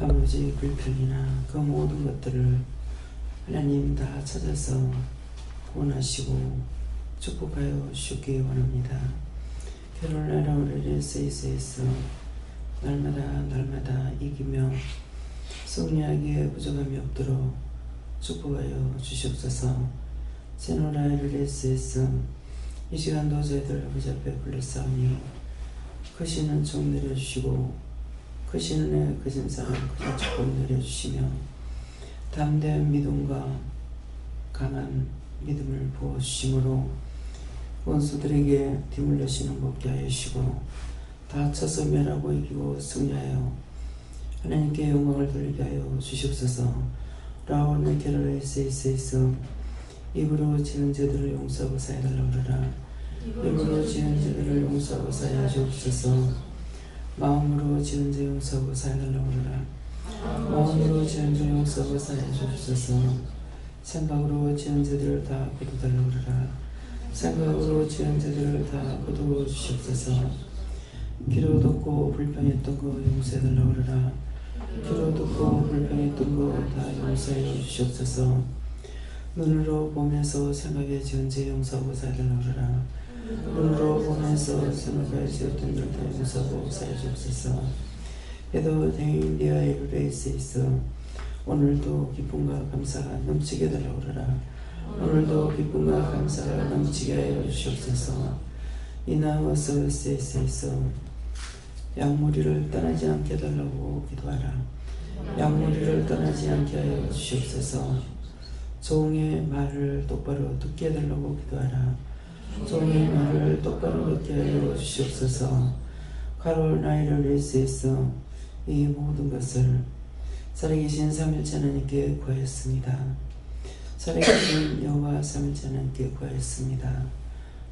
아버지 불평이나 그 모든 것들을 하나님 다 찾아서 구원하시고 축복하여 주시기 원합니다. 캐롤라이나 USA에서 날마다 이기며 승리하기에 부족함이 없도록 축복하여 주시옵소서. 제노라이르레스에서 이 시간도 저희들 아버지 앞에 불렀사오니 크신 총 내려주시고 크신 은혜 크신 사랑 크신 축복 내려주시며 담대한 믿음과 강한 믿음을 부어주심으로 원수들에게 뒤물러시는 복게 하여 주시고 다쳐서 멸하고 이기고 승리하여 하나님께 영광을 돌리게 하여 주시옵소서. 라오는 캐롤레스에서 입으로 지은 죄들을 용서하고 사해달라고 그러라. 입으로 지은 죄들을 용서하고 사해 주옵소서. 마음으로 지은 죄 용서하고 사해달라고 그러라. 마음으로 지은 죄 용서하고 사해 주옵소서. 생각으로 지은 죄들을 다 거두달라고 그러라. 생각으로 지은 죄들을 다 거두어 주시옵소서. 귀로 듣고 불평했던 거 용서해달라고 그러라. 귀로 듣고 불평했던 거 다 용서해 주시옵소서. 눈으로 보면서 생각에 지은 죄 용서하고 사해달라고 그러라. 눈으로 보면서 생각에 지었던 것 다 용서하고 사해 주옵소서. 에도 데일리아의 루레이스에 있어 오늘도 기쁨과 감사가 넘치게 해달라고 그러라. 오늘도 기쁨과 감사가 넘치게 하여 주시옵소서. 이나와 서울스에서 양무리를 떠나지 않게 해달라고 기도하라. 양무리를 떠나지 않게 하여 주시옵소서. 종의 말을 똑바로 듣게 해달라고 기도하라. 종의 말을 똑바로 듣게 하여 주시옵소서. 카롤라이나 레이스에서 이 모든 것을 살아계신 삼일째 하나님께 구하였습니다. 살아계신 여호와 삼일째 하나님께 구하였습니다.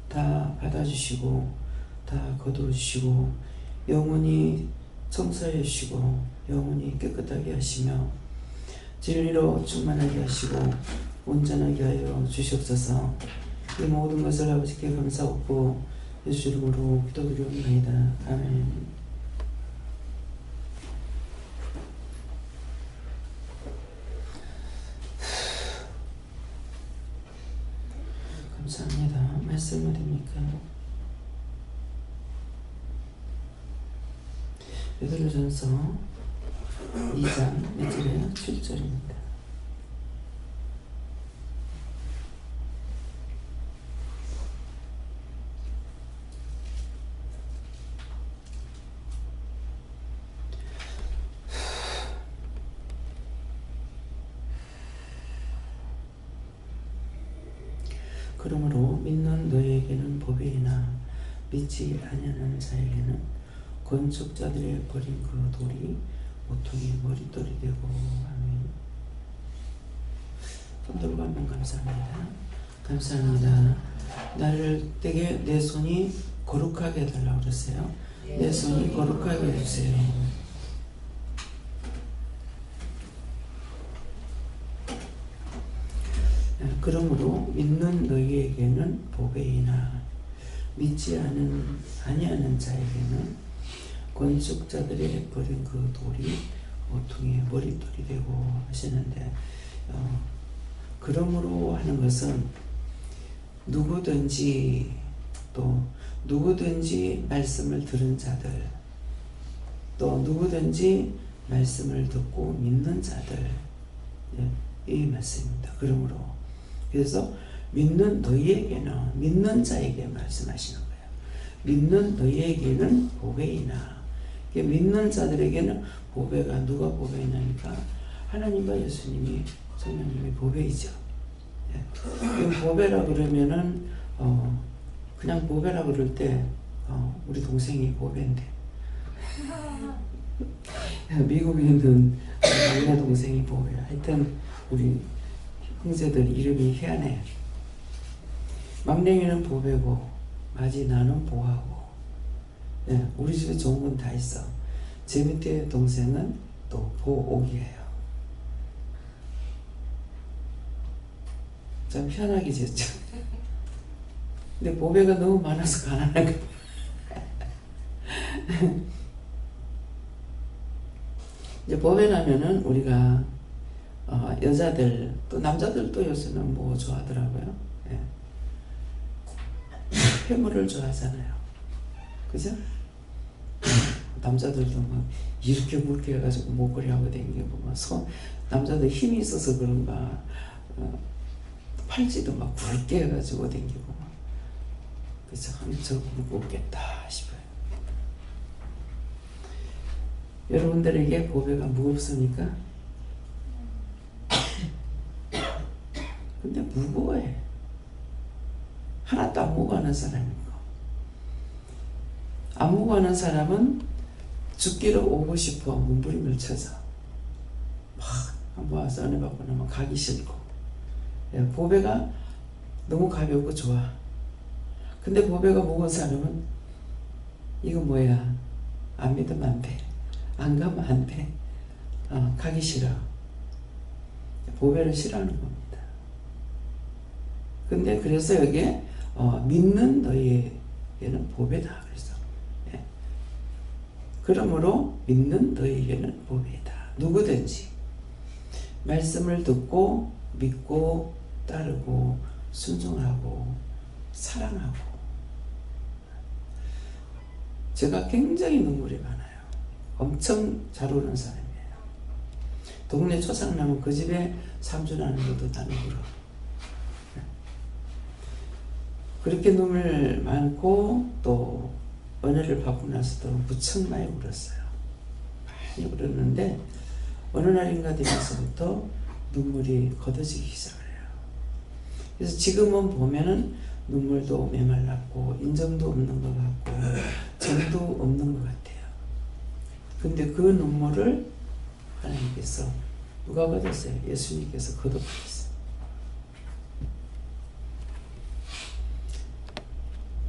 다 받아주시고 다 거두어주시고 영원히 청소해 주시고 영원히 깨끗하게 하시며 진리로 충만하게 하시고 온전하게 하여 주시옵소서. 이 모든 것을 아버지께 감사하고 예수 이름으로 기도드리옵나이다. 아멘. 감사합니다. 말씀 어디입니까? 베드로전서 2장 1절에 7절입니다. 그러므로 믿는 너희에게는 보배이나 믿지 아니하는 자에게는 건축자들의 버린 그 돌이 모퉁이 머릿돌이 되고. 아멘. 손 들고 한번 감사합니다. 감사합니다. 나를 되게 내 손이 거룩하게 해달라고 그랬어요. 내 손이 거룩하게 해주세요. 그러므로 믿는 너희에게는 보배이나 믿지 아니하는 자에게는 건축자들의 버린 그 돌이 모퉁이의 머릿돌이 되고 하시는데, 그러므로 하는 것은 누구든지 또 누구든지 말씀을 들은 자들 또 누구든지 말씀을 듣고 믿는 자들, 이 말씀입니다. 그러므로 그래서 믿는 너희에게는 믿는 자에게 말씀하시는 거예요. 믿는 너희에게는 보배이나, 믿는 자들에게는 보배가 누가 보배냐니까 하나님과 예수님이 성령님이 보배이죠. 보배라 그러면은 그냥 보배라 그럴 때 우리 동생이 보배인데 미국에 있는 막내 동생이 보배야. 하여튼 우리 형제들 이름이 희한해. 막내는 보배고 마지 나는 보하고. 우리 집에 좋은 건 다 있어. 제 밑에 동생은 또 보옥이에요. 참 희한하게 지었죠. 근데 보배가 너무 많아서 가난한 거야. 이제 보배라면은 우리가 여자들 또 남자들도 요새는 뭐 좋아하더라고요. 예. 회물을 좋아하잖아요. 그죠? 남자들도 막 이렇게 굵게 해가지고 목걸이 하고 다니고 막 남자들 힘이 있어서 그런가 팔찌도 막 굵게 해가지고 다니고 막 그래서 저 무겁겠다 싶어요. 여러분들에게 보배가 무겁습니까? 근데 무거워해. 하나도 안 무거워하는 사람이고, 안 무거워하는 사람은 죽기로 오고 싶어 몸부림을 쳐서 막 한번 와서 은혜 받고 나면 가기 싫고. 보배가 너무 가볍고 좋아. 근데 보배가 무거운 사람은 이거 뭐야, 안 믿으면 안 돼, 안 가면 안 돼, 가기 싫어. 보배를 싫어하는 겁니다. 근데 그래서 여기에 믿는 너희에게는 보배다. 그래서 그러므로 믿는 너희에게는 보배다. 누구든지 말씀을 듣고 믿고 따르고 순종하고 사랑하고. 제가 굉장히 눈물이 많아요. 엄청 잘 우는 사람이에요. 동네 초상 나면 그 집에 3주 나는 것도 나는 울어. 그렇게 눈물 많고 또 은혜를 받고 나서도 무척 많이 울었어요. 많이 울었는데 어느 날인가 되면서부터 눈물이 걷어지기 시작을 해요. 그래서 지금은 보면은 눈물도 메말랐고 인정도 없는 것 같고 정도 없는 것 같아요. 근데 그 눈물을 하나님께서 누가 걷었어요? 예수님께서 걷어버렸어요.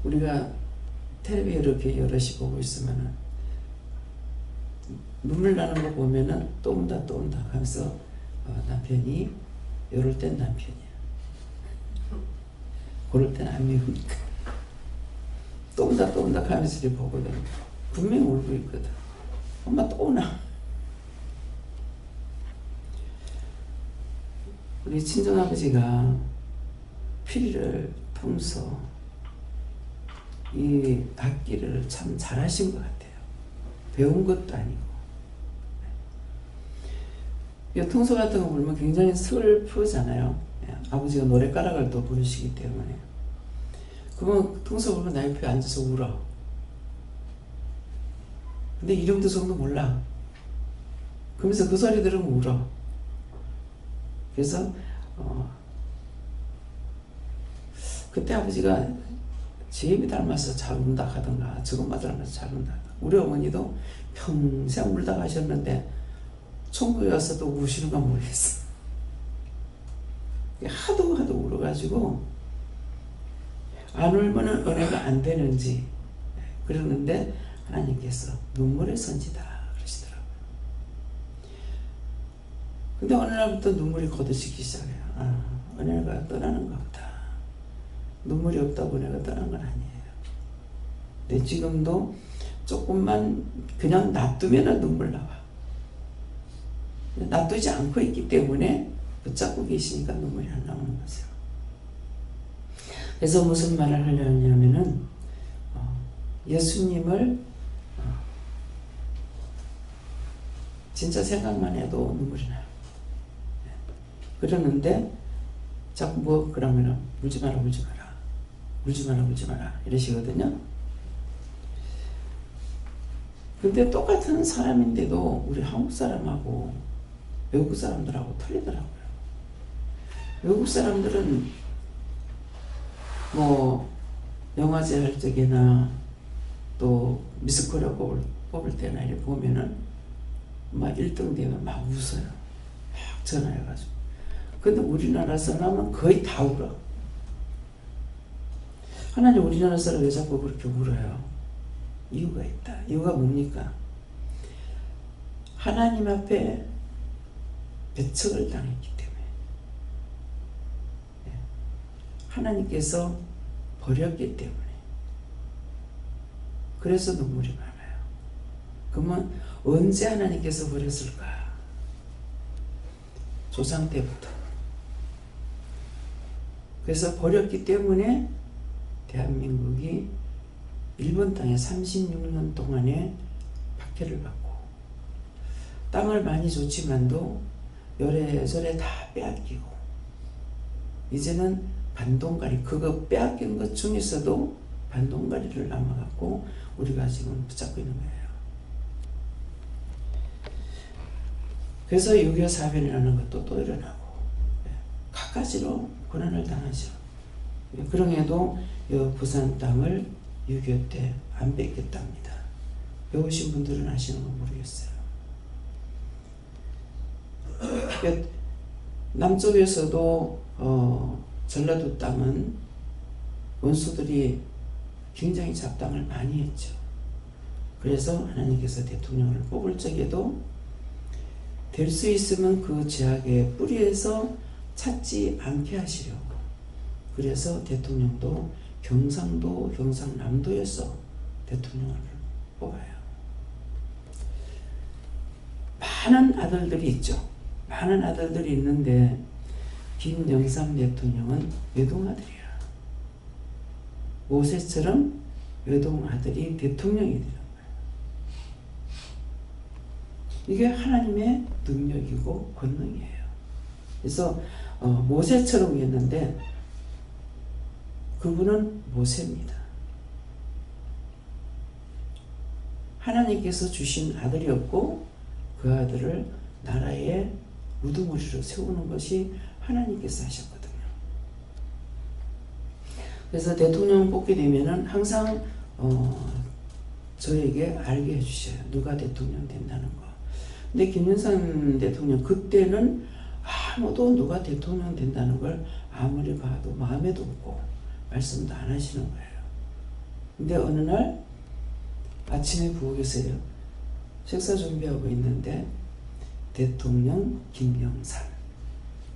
우리가 텔레비 이렇게 여럿이 보고 있으면은 눈물 나는 거 보면은 또 온다 하면서 남편이 이럴 땐 남편이야. 그럴 땐 안 미우니까. 또 온다 하면서 이렇게 보거든. 분명히 울고 있거든. 엄마 또 오나? 우리 친정아버지가 피리를 통해서 이 악기를 참 잘하신 것 같아요. 배운 것도 아니고. 이 통소 같은 거 부르면 굉장히 슬프잖아요. 아버지가 노래가락을 또 부르시기 때문에. 그러면 통소 부르면 나 옆에 앉아서 울어. 근데 이름도 정도 몰라. 그러면서 그 소리 들으면 울어. 그래서 그때 아버지가 제임이 닮아서 잘 운다 하던가 저것만 닮아서 잘 운다. 우리 어머니도 평생 울다 가셨는데 천국에 가서도 우시는가 모르겠어. 하도 울어가지고 안 울면 은혜가 안 되는지 그러는데 하나님께서 눈물의 선지다 그러시더라고요. 근데 어느 날부터 눈물이 걷어지기 시작해요. 은혜가 떠나는 것 같다. 눈물이 없다고 은혜가 떠난 건 아니에요. 근데 지금도 조금만 그냥 놔두면 눈물 나와. 놔두지 않고 있기 때문에 붙잡고 계시니까 눈물이 안 나오는 거죠. 그래서 무슨 말을 하려냐면은 예수님을 진짜 생각만 해도 눈물이 나요. 그러는데 자꾸 그러면은 울지 마라 이러시거든요. 근데 똑같은 사람인데도 우리 한국 사람하고 외국 사람들하고 틀리더라고요. 외국 사람들은 뭐 영화제 할 적이나 또 미스코리아 뽑을 때나 이렇게 보면은 막 1등 되면 막 웃어요. 막 전화해가지고. 근데 우리나라 사람은 거의 다 울어. 하나님 우리나라 사람 왜 자꾸 그렇게 울어요? 이유가 있다. 이유가 뭡니까? 하나님 앞에 배척을 당했기 때문에. 하나님께서 버렸기 때문에. 그래서 눈물이 많아요. 그러면 언제 하나님께서 버렸을까? 조상 때부터. 그래서 버렸기 때문에 대한민국이 일본 땅에 36년 동안에 박해를 받고 땅을 많이 줬지만도 요래저래 다 빼앗기고 이제는 반동가리, 그거 빼앗긴 것 중에서도 반동가리를 남아갖고 우리가 지금 붙잡고 있는 거예요. 그래서 6.25 사변이라는 것도 또 일어나고 갖가지로 고난을 당하죠. 그럼에도 부산 땅을 6.25 때 안 뺏겼답니다. 배우신 분들은 아시는 건 모르겠어요. 남쪽에서도 전라도 땅은 원수들이 굉장히 잡당을 많이 했죠. 그래서 하나님께서 대통령을 뽑을 적에도 될 수 있으면 그 제약의 뿌리에서 찾지 않게 하시려고. 그래서 대통령도 경상도, 경상남도에서 대통령을 뽑아요. 많은 아들들이 있죠. 많은 아들들이 있는데 김영삼 대통령은 외동아들이야. 모세처럼 외동아들이 대통령이 되는 거예요. 이게 하나님의 능력이고 권능이에요. 그래서 모세처럼 했는데 그분은 모세입니다. 하나님께서 주신 아들이었고 그 아들을 나라의 우두머리로 세우는 것이 하나님께서 하셨거든요. 그래서 대통령 뽑게 되면은 항상 저에게 알게 해주셔요. 누가 대통령 된다는 거. 근데 김영삼 대통령 그때는 아무도 누가 대통령 된다는 걸 아무리 봐도 마음에도 없고 말씀도 안 하시는 거예요. 근데 어느 날 아침에 부엌에서 식사 준비하고 있는데 대통령 김영삼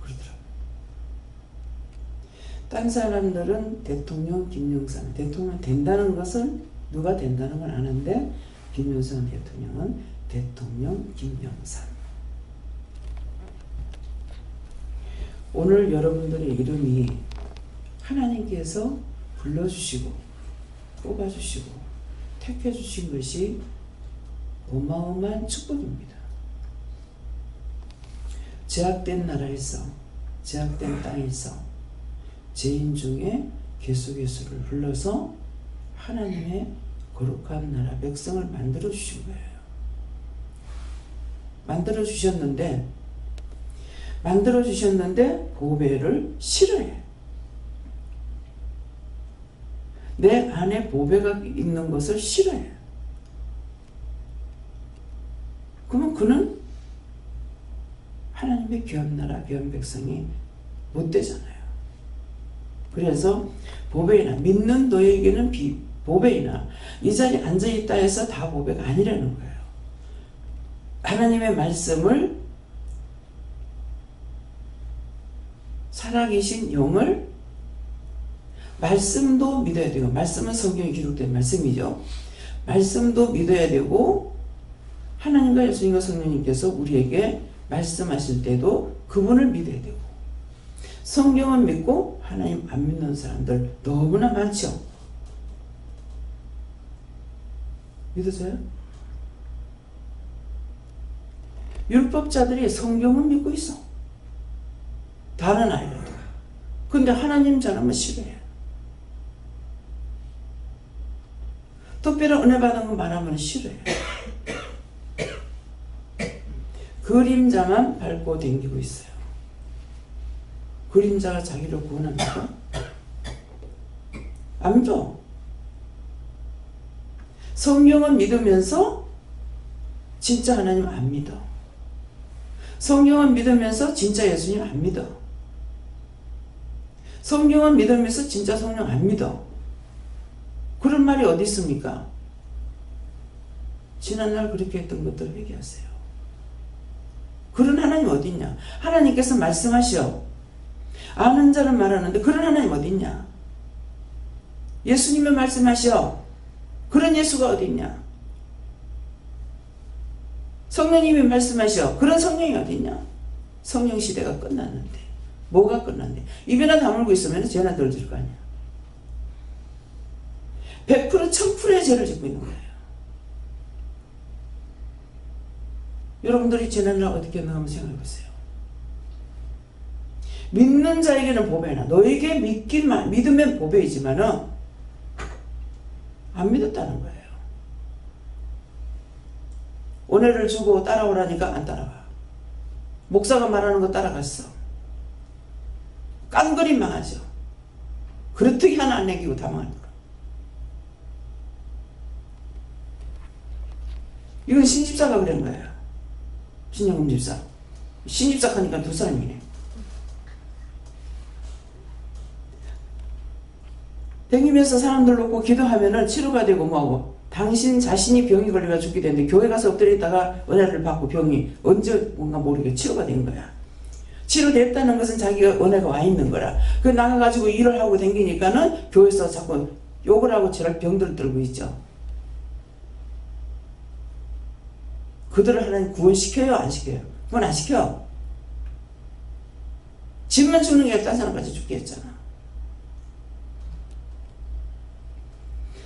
그러더라고요. 딴 사람들은 대통령 김영삼, 대통령 된다는 것은 누가 된다는 건 아는데 김영삼 대통령은 대통령 김영삼. 오늘 여러분들의 이름이 하나님께서 불러주시고 뽑아주시고 택해주신 것이 어마어마한 축복입니다. 제약된 나라에서, 제약된 땅에서 죄인 중에 개수개수를 불러서 하나님의 거룩한 나라 백성을 만들어 주신 거예요. 만들어 주셨는데 보배를 싫어해. 내 안에 보배가 있는 것을 싫어해. 그러면 그는 하나님의 귀한 나라, 귀한 백성이 못 되잖아요. 그래서 보배이나 믿는 너에게는 보배이나 이 자리에 앉아있다 해서 다 보배가 아니라는 거예요. 하나님의 말씀을 살아계신 영을 말씀도 믿어야 되고, 말씀은 성경에 기록된 말씀이죠. 말씀도 믿어야 되고 하나님과 예수님과 성령님께서 우리에게 말씀하실 때도 그분을 믿어야 되고, 성경은 믿고 하나님 안 믿는 사람들 너무나 많죠. 믿으세요? 율법자들이 성경은 믿고 있어. 다른 아이라도. 근데 하나님 잘하면 싫어해. 특별한 은혜 받은 거 말하면 싫어해. 그림자만 밟고 다니고 있어요. 그림자가 자기를 구원합니까? 안 믿어. 성경은 믿으면서 진짜 하나님 안 믿어. 성경은 믿으면서 진짜 예수님 안 믿어. 성경은 믿으면서 진짜 성령 안 믿어. 그런 말이 어디 있습니까? 지난날 그렇게 했던 것들 회개하세요. 그런 하나님 어디 있냐? 하나님께서 말씀하시오. 아는 자는 말하는데 그런 하나님 어디 있냐? 예수님은 말씀하시오. 그런 예수가 어디 있냐? 성령님이 말씀하셔. 그런 성령이 어딨냐? 성령 시대가 끝났는데. 뭐가 끝났는데? 입에나 다물고 있으면 죄나 덜질 거 아니야. 100% 1000%의 죄를 짓고 있는 거예요. 여러분들이 지난날 어떻게 했나 한번 생각해 보세요. 믿는 자에게는 보배나 너에게 믿으면 보배이지만은 안 믿었다는 거예요. 은혜를 주고 따라오라니까 안 따라와. 목사가 말하는 거 따라갔어. 깡그리 망하죠. 그렇게 하나 안 남기고 다 망할 거야. 이건 신집사가 그런 거예요. 신영금 집사. 신집사 하니까 두 사람이네. 댕기면서 사람들 놓고 기도하면은 치료가 되고 뭐하고, 당신 자신이 병이 걸려가 죽게 되는데 교회 가서 엎드려 있다가 은혜를 받고 병이 언제 뭔가 모르게 치료가 된 거야. 치료됐다는 것은 자기가 은혜가 와 있는 거라. 그 나가가지고 일을 하고 댕기니까는 교회에서 자꾸 욕을 하고 저럴 병들을 들고 있죠. 그들을 하나님 구원시켜요? 안 시켜요? 구원 안 시켜. 집만 죽는 게 아니라 딴 사람까지 죽게 했잖아.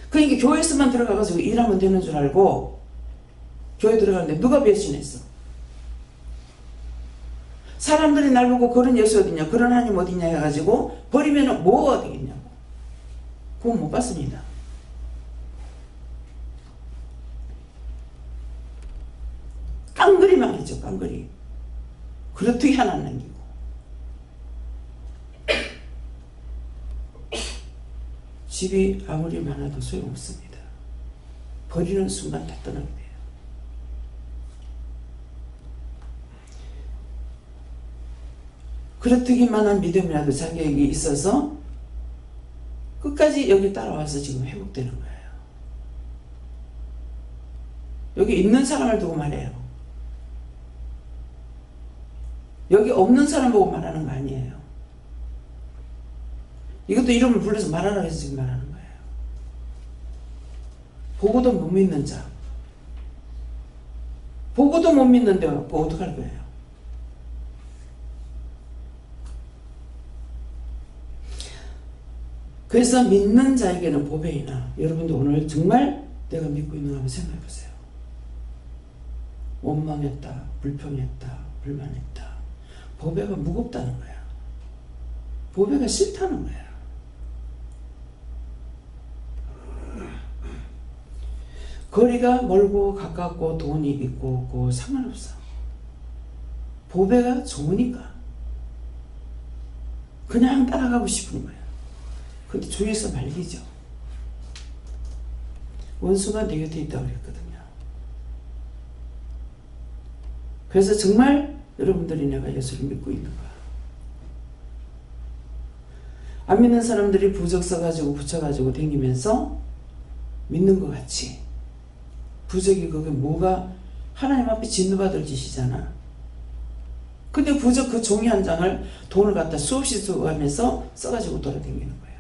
그러니까 교회에서만 들어가서 일하면 되는 줄 알고 교회 들어가는데 누가 배신했어? 사람들이 날 보고 그런 예수 어디냐, 그런 하나님 어디냐 해가지고 버리면 뭐가 어디겠냐고. 그건 못 받습니다. 깡그리 망했죠. 깡그리. 그렇게 하나 안 남기고. 집이 아무리 많아도 소용없습니다. 버리는 순간 다 떠나게 돼요. 그렇다기만한 믿음이라도 자기에게 있어서 끝까지 여기 따라와서 지금 회복되는 거예요. 여기 있는 사람을 두고 말해요. 여기 없는 사람 보고 말하는 거 아니에요. 이것도 이름을 불러서 말하라고 해서 지금 말하는 거예요. 보고도 못 믿는 자. 보고도 못 믿는데 뭐 어떡할 거예요? 그래서 믿는 자에게는 보배이나, 여러분도 오늘 정말 내가 믿고 있는 거 한번 생각해 보세요. 원망했다, 불평했다, 불만했다. 보배가 무겁다는 거야. 보배가 싫다는 거야. 거리가 멀고 가깝고 돈이 있고 없고 상관없어. 보배가 좋으니까 그냥 따라가고 싶은 거야. 근데 주위에서 말리죠. 원수가 내 곁에 있다고 그랬거든요. 그래서 정말 여러분들이 내가 예수를 믿고 있는가? 안 믿는 사람들이 부적 써가지고 붙여가지고 다니면서 믿는 것 같이, 부적이 그게 뭐가 하나님 앞에 진노받을 짓이잖아. 근데 부적 그 종이 한 장을 돈을 갖다 수없이 쓰고 하면서 써가지고 돌아다니는 거야.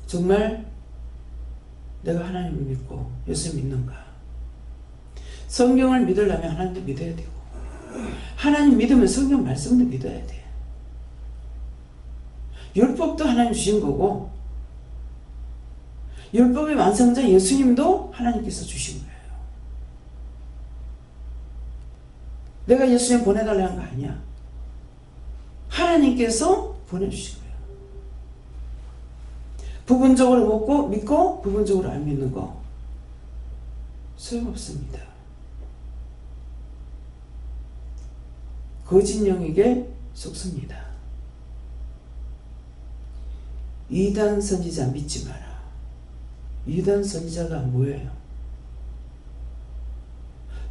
정말 내가 하나님을 믿고 예수 믿는가? 성경을 믿으려면 하나님도 믿어야 되고, 하나님 믿으면 성경 말씀도 믿어야 돼. 율법도 하나님 주신 거고, 율법의 완성자 예수님도 하나님께서 주신 거예요. 내가 예수님 보내달라는 거 아니야. 하나님께서 보내주신 거예요. 부분적으로 믿고 부분적으로 안 믿는 거 소용없습니다. 거짓 영에게 속습니다. 이단 선지자 믿지 마라. 이단 선지자가 뭐예요?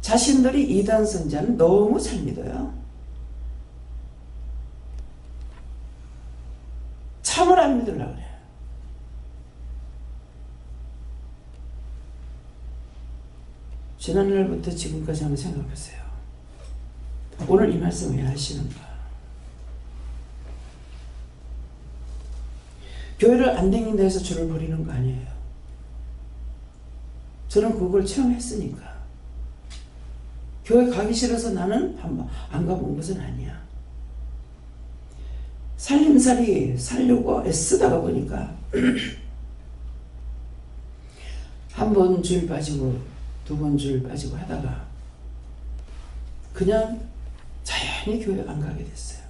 자신들이 이단 선지자는 너무 잘 믿어요. 참을 안 믿으려고 그래요. 지난날부터 지금까지 한번 생각해보세요. 오늘 이 말씀 왜 하시는가? 교회를 안 다닌다 해서 주를 버리는 거 아니에요. 저는 그걸 체험했으니까. 교회 가기 싫어서 나는 안 가본 것은 아니야. 살림살이 살려고 애쓰다가 보니까 한 번 주일 빠지고 두 번 주일 빠지고 하다가 그냥 자연히 교회 안 가게 됐어요.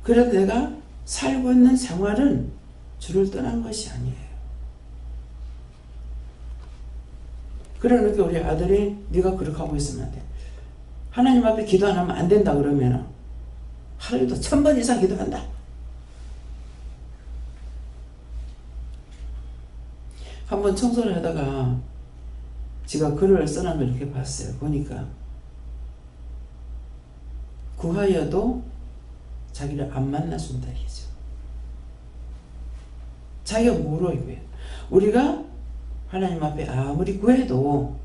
그래도 내가 살고 있는 생활은 주를 떠난 것이 아니에요. 그러니까 우리 아들이 네가 그렇게 하고 있으면 안 돼. 하나님 앞에 기도 안 하면 안 된다 그러면 하루에도 1000번 이상 기도한다. 한번 청소를 하다가 제가 글을 써놓은 걸 이렇게 봤어요. 보니까 구하여도 자기를 안 만나준다 이죠. 자기가 뭐로 이거예요. 우리가 하나님 앞에 아무리 구해도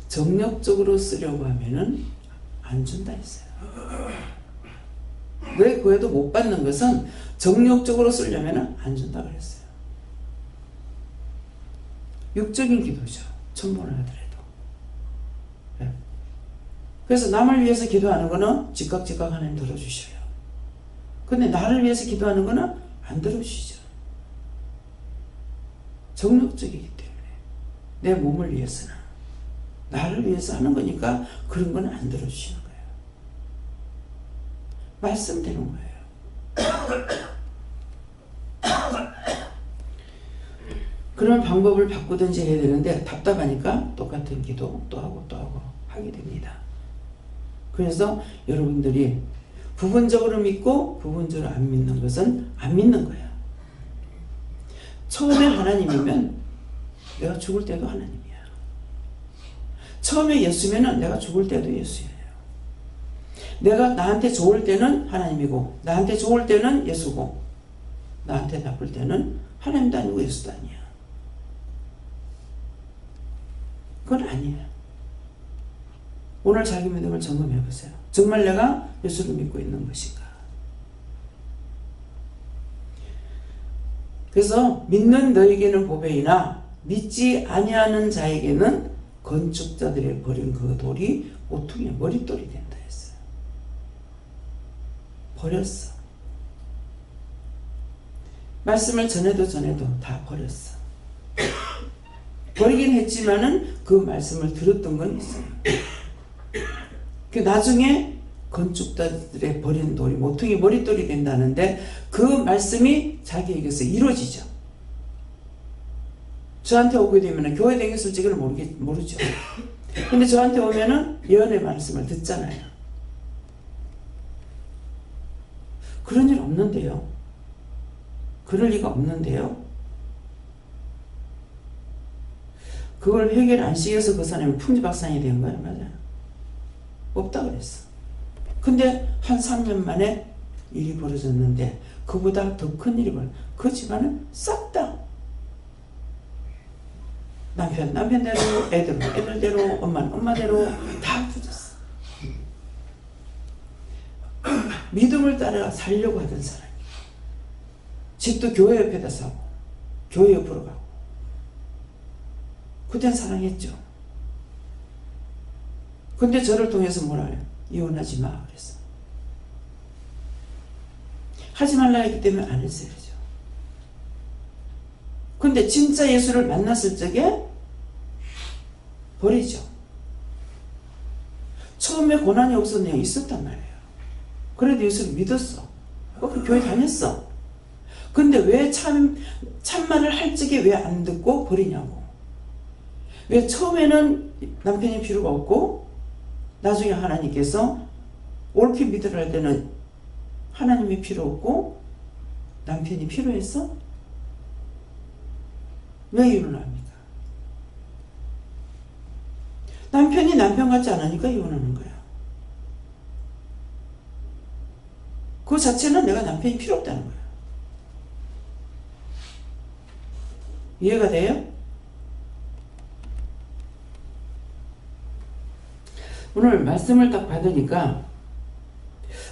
정력적으로 쓰려고 하면은 안 준다 했어요. 왜 구해도 못 받는 것은 정력적으로 쓰려면 안 준다 그랬어요. 육적인 기도죠. 천번을 하더라도. 네. 그래서 남을 위해서 기도하는 거는 즉각 하나님 들어주셔요. 근데 나를 위해서 기도하는 거는 안 들어주시죠. 정력적이기 때문에 내 몸을 위해서나 나를 위해서 하는 거니까 그런 건 안 들어주시는 거예요. 말씀대로 거예요. 그런 방법을 바꾸든지 해야 되는데 답답하니까 똑같은 기도 또 하고 하게 됩니다. 그래서 여러분들이 부분적으로 믿고 부분적으로 안 믿는 것은 안 믿는 거예요. 처음에 하나님이면 내가 죽을 때도 하나님이야. 처음에 예수면은 내가 죽을 때도 예수예요. 내가 나한테 좋을 때는 하나님이고 나한테 좋을 때는 예수고 나한테 나쁠 때는 하나님도 아니고 예수도 아니야. 그건 아니에요. 오늘 자기 믿음을 점검해 보세요. 정말 내가 예수를 믿고 있는 것인가? 그래서 믿는 너에게는 보배이나 믿지 아니하는 자에게는 건축자들이 버린 그 돌이 오퉁이의 머릿돌이 된다 했어요. 버렸어. 말씀을 전해도 다 버렸어. 버리긴 했지만은 그 말씀을 들었던 건 있어요. 그 나중에 건축자들의 버린 돌이 모퉁이 머릿돌이 된다는데 그 말씀이 자기에게서 이루어지죠. 저한테 오게 되면 교회 다녔을지는 모르죠. 근데 저한테 오면은 예언의 말씀을 듣잖아요. 그런 일 없는데요. 그럴 리가 없는데요. 그걸 해결 안 시켜서 그 사람이 풍지박산이 된 거예요. 맞아요. 없다 그랬어. 근데 한 3년 만에 일이 벌어졌는데 그보다 더 큰 일이 벌어졌어. 그 집안은 싹 다 남편대로 애들대로 엄마대로 다 부졌어. 믿음을 따라 살려고 하던 사람이 집도 교회 옆에다 사고 교회 옆으로 가고 그땐 사랑했죠. 근데 저를 통해서 뭐라 해요? 이혼하지 마 그랬어. 하지 말라 했기 때문에 안 했어야죠. 근데 진짜 예수를 만났을 적에 버리죠. 처음에 고난이 없었네요. 있었단 말이에요. 그래도 예수를 믿었어. 그 교회 다녔어. 근데 왜 참말을 할 적에 왜 안 듣고 버리냐고. 왜 처음에는 남편이 필요가 없고 나중에 하나님께서 옳게 믿으라 할 때는 하나님이 필요 없고 남편이 필요했어? 왜 이혼을 합니까? 남편이 남편 같지 않으니까 이혼하는 거야. 그 자체는 내가 남편이 필요 없다는 거야. 이해가 돼요? 오늘 말씀을 딱 받으니까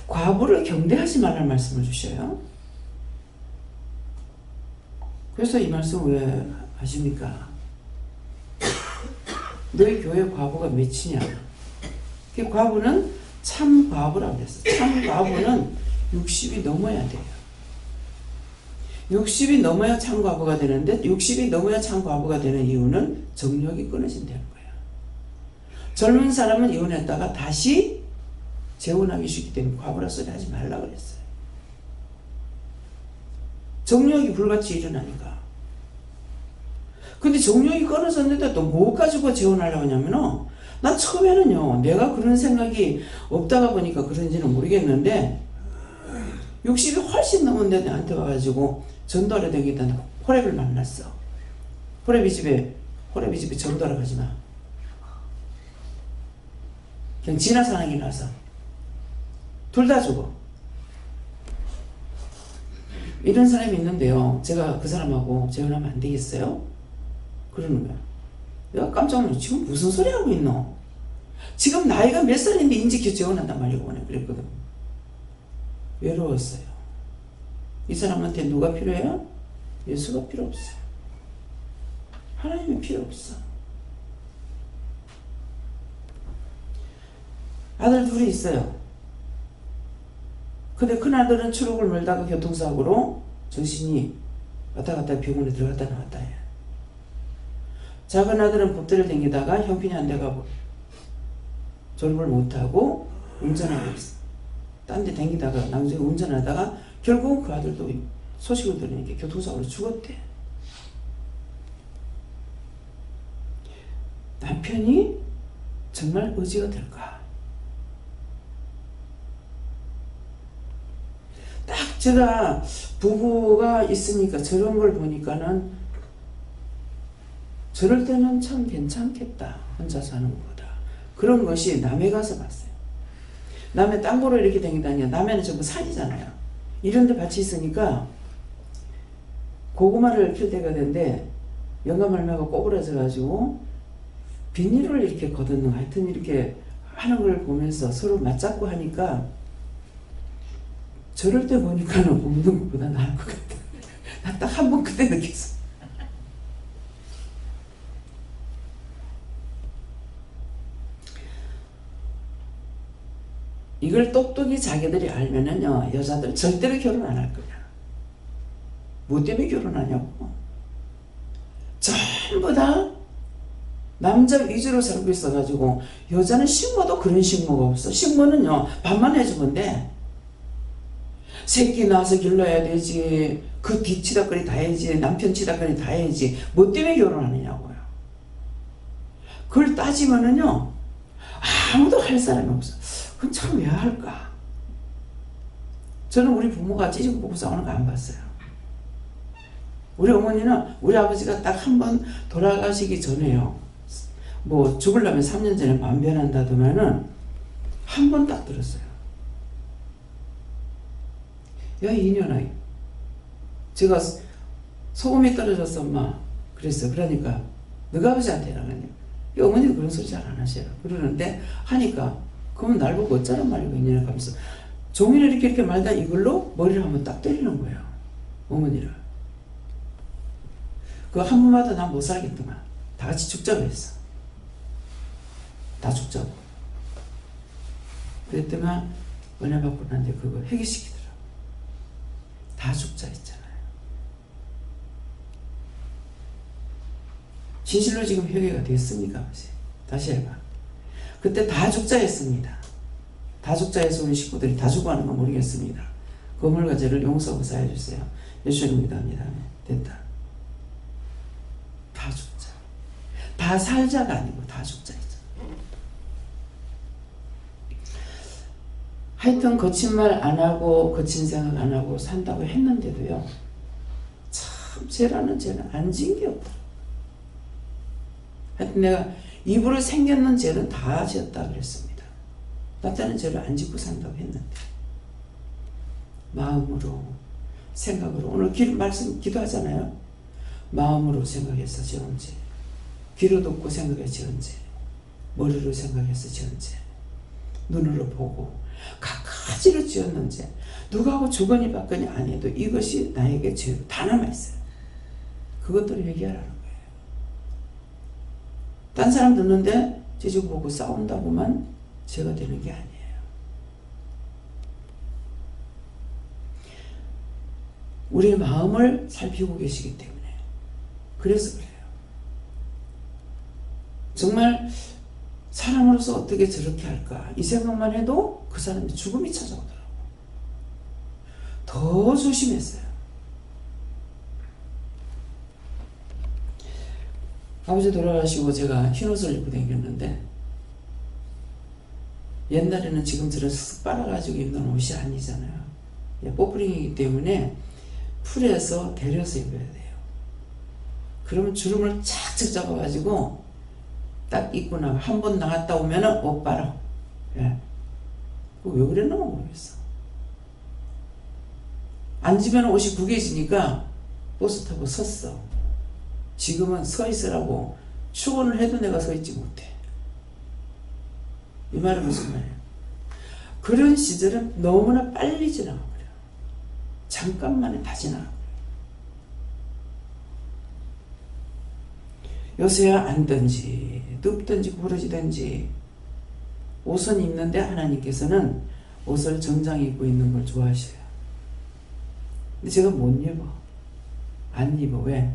과부를 경대하지 말라는 말씀을 주셔요. 그래서 이 말씀 왜 아십니까? 너희 교회 과부가 몇이냐? 그 과부는 참 과부라고 그랬어. 참 과부는 60이 넘어야 돼요. 60이 넘어야 참 과부가 되는데 60이 넘어야 참 과부가 되는 이유는 정력이 끊어진다는 거예요. 젊은 사람은 이혼했다가 다시 재혼하기 쉽기 때문에 과부라 소리 하지 말라 그랬어요. 정력이 불같이 일어나니까. 근데 정력이 끊어졌는데 또 뭐 가지고 재혼하려고 하냐면은 난 처음에는요 내가 그런 생각이 없다가 보니까 그런지는 모르겠는데 60이 훨씬 넘은데 나한테 와가지고 전도하러 다니던 호랩을 만났어. 호랩이 집에 전도하러 가지마. 그냥 지나사랑이 나서 둘 다 죽어. 이런 사람이 있는데요 제가 그 사람하고 재혼하면 안 되겠어요? 그러는 거야. 내가 깜짝 놀랐어. 지금 무슨 소리 하고 있노? 지금 나이가 몇 살인데 인지 재혼한단 말이고 그랬거든. 외로웠어요. 이 사람한테 누가 필요해요? 예수가 필요 없어요. 하나님이 필요 없어. 아들 둘이 있어요. 근데 큰아들은 추록을 멀다가 교통사고로 정신이 왔다 갔다 병원에 들어갔다 나왔다 해. 작은 아들은 법대를 댕기다가 형편이 안 돼가고 졸업을 못하고 운전하고 있어. 딴 데 댕기다가 나중에 운전하다가 결국은 그 아들도 소식을 들으니까 교통사고로 죽었대. 남편이 정말 의지가 될까? 딱 제가 부부가 있으니까 저런 걸 보니까는 저럴 때는 참 괜찮겠다. 혼자 사는 것보다. 그런 것이 남해 가서 봤어요. 남해 땅 보러 이렇게 다니다니요. 남해는 전부 산이잖아요. 이런 데 밭이 있으니까 고구마를 필 때가 된데 영감할매가 꼬부라져 가지고 비닐을 이렇게 걷었는 거 하여튼 이렇게 하는 걸 보면서 서로 맞잡고 하니까 저럴 때 보니까는 없는 것보다 나을 것 같아. 나 딱 한 번 그때 느꼈어. 이걸 똑똑히 자기들이 알면은요 여자들 절대로 결혼 안 할 거야. 뭐 때문에 결혼하냐고. 전부 다 남자 위주로 살고 있어가지고 여자는 식모도 그런 식모가 없어. 식모는요 밥만 해주면 돼. 새끼 낳아서 길러야 되지. 그 뒤치다거리 다 해야지. 남편 치다거리 다 해야지. 뭐 때문에 결혼하느냐고요. 그걸 따지면은요 아무도 할 사람이 없어. 그건 참 왜 할까? 저는 우리 부모가 찌지고 보고 싸우는 거 안 봤어요. 우리 어머니는 우리 아버지가 딱 한 번 돌아가시기 전에요. 뭐 죽으려면 3년 전에 만변한다더만은 한 번 딱 들었어요. 야 이년아, 제가 소금이 떨어졌어 엄마 그랬어. 그러니까 너가 아버지한테 해라는 이 어머니도 그런 소리 잘 안 하셔요. 그러는데 하니까 그러면 날 보고 어쩌란 말이고 있냐 하면서 종이를 이렇게 말다 이걸로 머리를 한번 딱 때리는 거예요. 어머니를. 그거 한 번마다 난 못 살겠더만. 다 같이 죽자고 했어. 다 죽자고. 그랬더만 은혜 받고 난데 그거 해결시키더라고. 다 죽자 했잖아요. 진실로 지금 회개가 됐습니까? 다시 해봐. 그때 다 죽자 했습니다. 다 죽자 해서 우리 식구들이 다 죽어가는 건 모르겠습니다. 거물과 죄를 용서하고 사해주세요. 예수님 믿습니다. 됐다. 다 죽자. 다 살자가 아니고 다 죽자 했잖아. 하여튼 거친 말 안 하고 거친 생각 안 하고 산다고 했는데도요. 참 죄라는 죄는 안 지은 게 없더라. 하여튼 내가 입으로 생겼는 죄는 다 지었다 그랬습니다. 나 때는 죄를 안 짓고 산다고 했는데 마음으로 생각으로 오늘 말씀 기도하잖아요. 마음으로 생각해서 지은 죄, 귀로 듣고 생각해서 지은 죄, 머리로 생각해서 지은 죄, 눈으로 보고 갖가지로 지었는 죄, 누가하고 주거니 받거니 안 해도 이것이 나에게 죄로 다 남아있어요. 그것들을 회개하라는 거예요. 딴 사람 듣는데 쟤지고 보고 싸운다고만 죄가 되는 게 아니에요. 우리의 마음을 살피고 계시기 때문에. 그래서 그래요. 정말 사람으로서 어떻게 저렇게 할까? 이 생각만 해도 그 사람이 죽음이 찾아오더라고요. 더 조심했어요. 아버지 돌아가시고 제가 흰옷을 입고 다녔는데 옛날에는 지금처럼 쓱 빨아가지고 입는 옷이 아니잖아요. 뽀프링이기 때문에 풀에서 데려서 입어야 돼요. 그러면 주름을 착착 잡아가지고 딱 입고 나가 한 번 나갔다 오면은 옷 빨아. 예. 왜 그랬나 모르겠어. 앉으면 옷이 구겨지니까 버스 타고 섰어. 지금은 서 있으라고 축원을 해도 내가 서 있지 못해. 이 말은 무슨 말이에요? 그런 시절은 너무나 빨리 지나가버려. 잠깐만에 다 지나가버려. 요새야 앉든지 눕든지 구부러지든지 옷은 입는데 하나님께서는 옷을 정장 입고 있는 걸 좋아하셔요. 근데 제가 못 입어. 안 입어. 왜?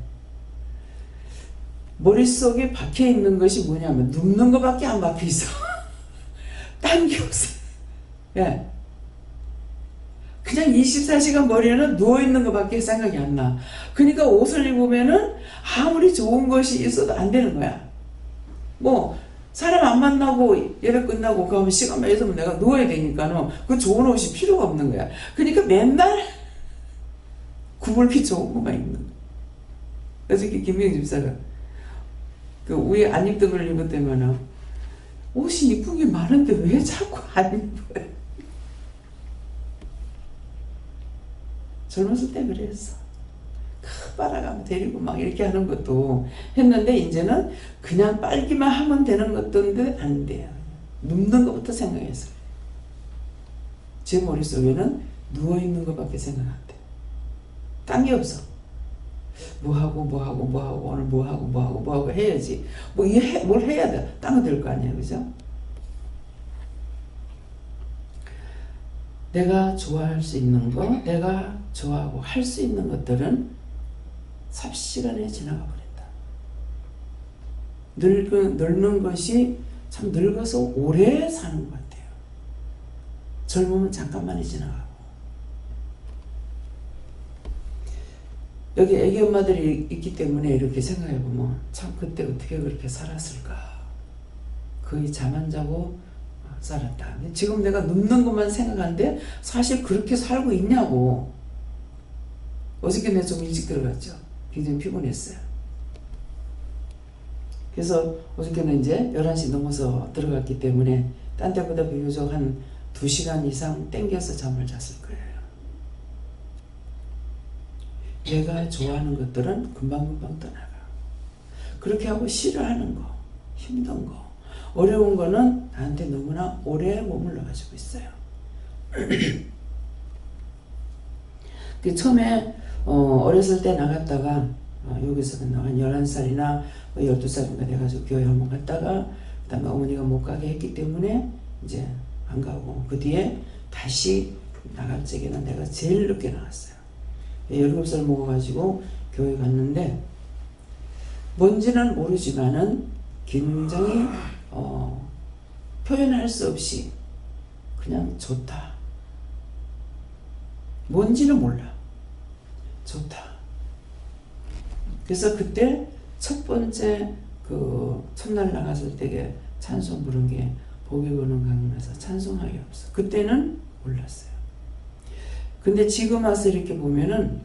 머릿속에 박혀 있는 것이 뭐냐면 눕는 것밖에 안 박혀 있어. 딴 게 없어. 예. 그냥 24시간 머리에는 누워있는 것밖에 생각이 안 나. 그러니까 옷을 입으면은 아무리 좋은 것이 있어도 안 되는 거야. 뭐 사람 안 만나고 예배 끝나고 그러면 시간만 있으면 내가 누워야 되니까는 그 좋은 옷이 필요가 없는 거야. 그러니까 맨날 구불피 좋은 것만 입는 거야. 그래서 김명희 집사가 그 위에 안 입던 걸 입었다면은 옷이 이쁜 게 많은데 왜 자꾸 안 입어요? 젊었을 때 그랬어. 빨아가면 데리고 막 이렇게 하는 것도 했는데 이제는 그냥 빨기만 하면 되는 것들인데 안 돼요. 눕는 것부터 생각해서. 제 머릿속에는 누워있는 것밖에 생각 안 돼. 딴 게 없어. 뭐하고 오늘 뭐하고 해야지. 뭘 해야 돼. 딴 거 될 거 아니야. 그죠? 내가 좋아할 수 있는 거, 내가 좋아하고 할 수 있는 것들은 삽시간에 지나가 버린다. 늙는 것이 참 늙어서 오래 사는 것 같아요. 젊으면 잠깐만에 지나가고. 여기 애기 엄마들이 있기 때문에 이렇게 생각해보면 참 그때 어떻게 그렇게 살았을까. 거의 잠 안 자고 살았다. 지금 내가 눕는 것만 생각하는데 사실 그렇게 살고 있냐고. 어저께 내가 좀 일찍 들어갔죠. 굉장히 피곤했어요. 그래서 어저께는 이제 11시 넘어서 들어갔기 때문에 딴 때보다 비교적 한 2시간 이상 땡겨서 잠을 잤을 거예요. 내가 좋아하는 것들은 금방금방 떠나가. 그렇게 하고 싫어하는 거, 힘든 거, 어려운 거는 나한테 너무나 오래 머물러 가지고 있어요. 처음에 어렸을 때 나갔다가 여기서 한 11살이나 12살인가 돼가지고 교회 한번 갔다가 그 다음에 어머니가 못 가게 했기 때문에 이제 안 가고 그 뒤에 다시 나갈 적에는 내가 제일 늦게 나갔어요. 17살 먹어가지고 교회 갔는데 뭔지는 모르지만은 굉장히 표현할 수 없이 그냥 좋다. 뭔지는 몰라. 좋다. 그래서 그때 첫 번째 그 첫날 나갔을 때 찬송 부른 게 복이 거는 강나서 찬송하기 없어. 그때는 몰랐어요. 근데 지금 와서 이렇게 보면은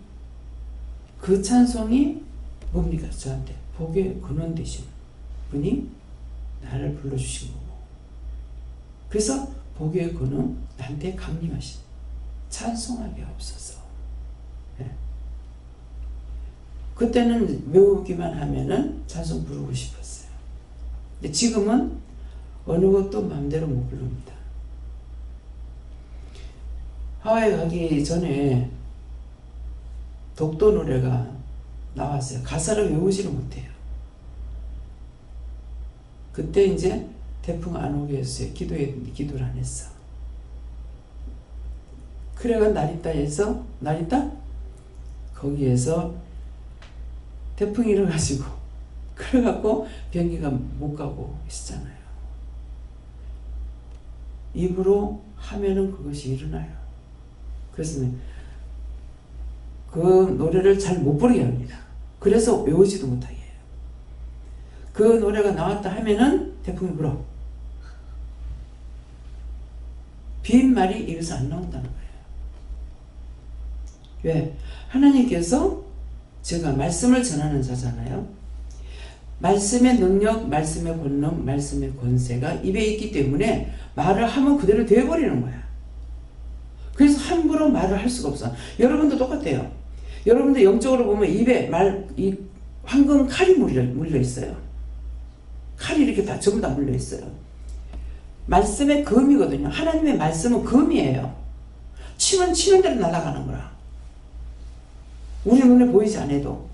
그 찬송이 뭡니까? 저한테 복의 근원 되신 분이 나를 불러주신 거고, 그래서 복의 근원 나한테 강림하신 찬송하기 없어서. 네. 그때는 외우기만 하면은 찬송 부르고 싶었어요. 근데 지금은 어느 것도 마음대로 못 부릅니다. 하와이 가기 전에 독도 노래가 나왔어요. 가사를 외우지를 못해요. 그때 이제 태풍 안 오게 했어요. 기도를 안 했어. 그래가 나리따에서, 나리따? 거기에서 태풍이 일어가지고, 그래갖고 비행기가 못 가고 있었잖아요. 입으로 하면은 그것이 일어나요. 그래서 그 노래를 잘 못 부르게 합니다. 그래서 외우지도 못하게 해요. 그 노래가 나왔다 하면은 태풍이 불어. 빈말이 입에서 안 나온다는 거예요. 왜? 하나님께서, 제가 말씀을 전하는 자잖아요. 말씀의 능력, 말씀의 권능, 말씀의 권세가 입에 있기 때문에 말을 하면 그대로 되어버리는 거야. 그래서 함부로 말을 할 수가 없어. 여러분도 똑같아요. 여러분도 영적으로 보면 입에 이 황금 칼이 물려 있어요. 칼이 이렇게 다 전부 다 물려 있어요. 말씀의 검이거든요. 하나님의 말씀은 검이에요. 치면 치는 대로 날아가는 거라. 우리 눈에 보이지 않아도.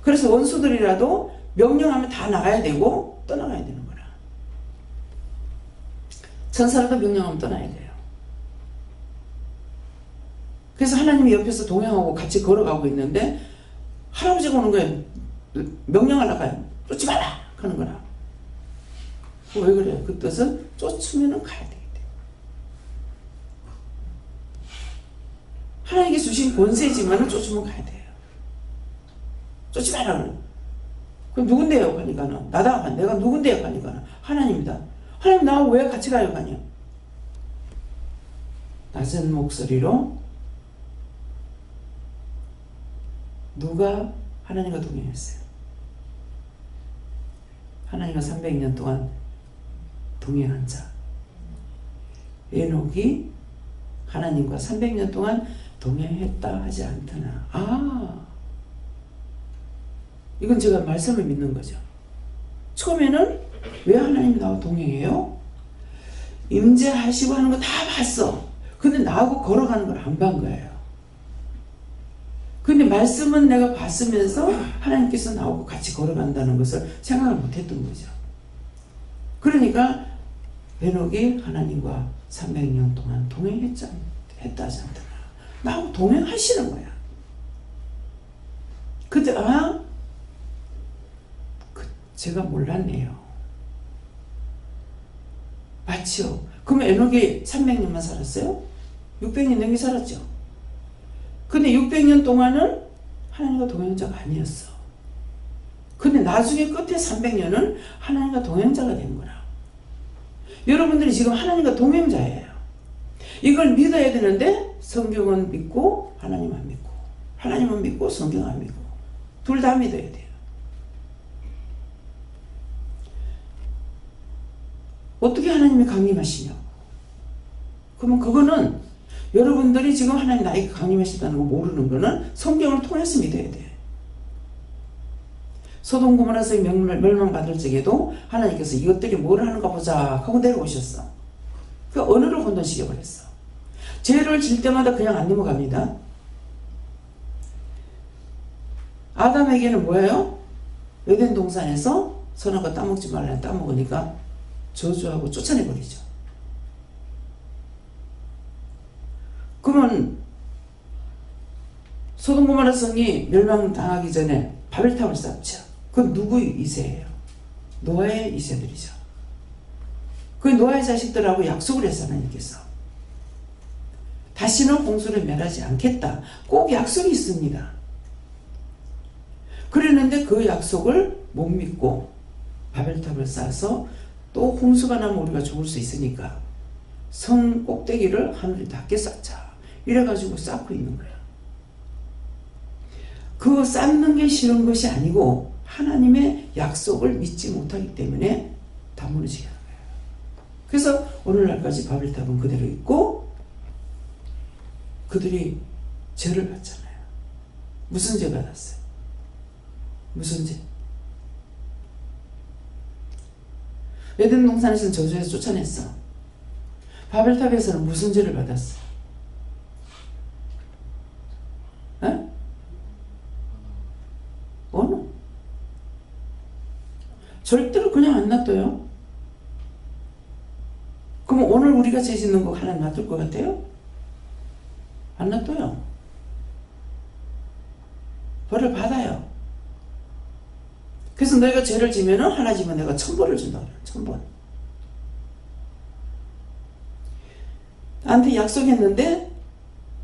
그래서 원수들이라도 명령하면 다 나가야 되고 떠나가야 되는 거라. 천사라도 명령하면 떠나야 돼요. 그래서 하나님이 옆에서 동행하고 같이 걸어가고 있는데 할아버지가 오는 거예요. 명령하려고 해요. 쫓지 마라 하는 거라. 왜 그래요? 그 뜻은 쫓으면 가야 되기 때문에. 하나님께 주신 권세지만 쫓으면 가야 돼요. 쫓지 마라 그래요. 그럼 누군데요? 하니까는 나다. 내가 누군데요? 하니까는 하나님이다. 하나님 나하고 왜 같이 가요? 하냐? 낮은 목소리로 누가 하나님과 동행했어요? 하나님과 300년 동안 동행한 자. 에녹이 하나님과 300년 동안 동행했다 하지 않더나. 아, 이건 제가 말씀을 믿는 거죠. 처음에는 왜 하나님이 나와 동행해요? 임재하시고 하는 거 다 봤어. 근데 나하고 걸어가는 걸 안 본 거예요. 근데 말씀은 내가 봤으면서 하나님께서 나하고 같이 걸어간다는 것을 생각을 못했던 거죠. 그러니까 에녹이 하나님과 300년 동안 동행했다 하지 않더라. 나하고 동행하시는 거야. 그때 제가 몰랐네요. 맞죠? 그럼 에녹이 300년만 살았어요? 600년 넘게 살았죠? 근데 600년 동안은 하나님과 동행자가 아니었어. 근데 나중에 끝에 300년은 하나님과 동행자가 된 거라. 여러분들이 지금 하나님과 동행자예요. 이걸 믿어야 되는데 성경은 믿고 하나님 안 믿고, 하나님은 믿고 성경 안 믿고, 둘 다 믿어야 돼요. 어떻게 하나님이 강림하시냐고. 그러면 그거는 여러분들이 지금 하나님 나에게 강림하시다는 거 모르는 거는 성경을 통해서 믿어야 돼. 소돔 고모라서 멸망받을 적에도 하나님께서 이것들이 뭘 하는가 보자 하고 내려오셨어. 그 언어를 혼돈시켜버렸어. 죄를 질 때마다 그냥 안 넘어갑니다. 아담에게는 뭐예요? 에덴 동산에서 선악과 따먹지 말라 따먹으니까 저주하고 쫓아내버리죠. 그러면 소돔 고모라 성이 멸망당하기 전에 바벨탑을 쌓죠. 그건 누구의 이세예요? 노아의 이세들이죠. 그 노아의 자식들하고 약속을 했어. 하나님께서 다시는 홍수를 멸하지 않겠다. 꼭 약속이 있습니다. 그랬는데 그 약속을 못 믿고 바벨탑을 쌓아서 또 홍수가 나면 우리가 죽을 수 있으니까 성 꼭대기를 하늘이 닿게 쌓자. 이래가지고 쌓고 있는 거야. 그 쌓는 게 싫은 것이 아니고 하나님의 약속을 믿지 못하기 때문에 다 무너지게 하는 거예요. 그래서 오늘날까지 바벨탑은 그대로 있고 그들이 죄를 받잖아요. 무슨 죄 받았어요? 무슨 죄? 에덴 동산에서는 저주해서 쫓아냈어. 바벨탑에서는 무슨 죄를 받았어? 어느? 절대로 그냥 안 놔둬요. 그럼 오늘 우리가 죄 짓는 거 하나님 놔둘 것 같아요? 안 놔둬요. 벌을 받아요. 그래서 너희가 죄를 지면은 하나 지면 내가 1000벌을 준다고 그래요. 1000번. 나한테 약속했는데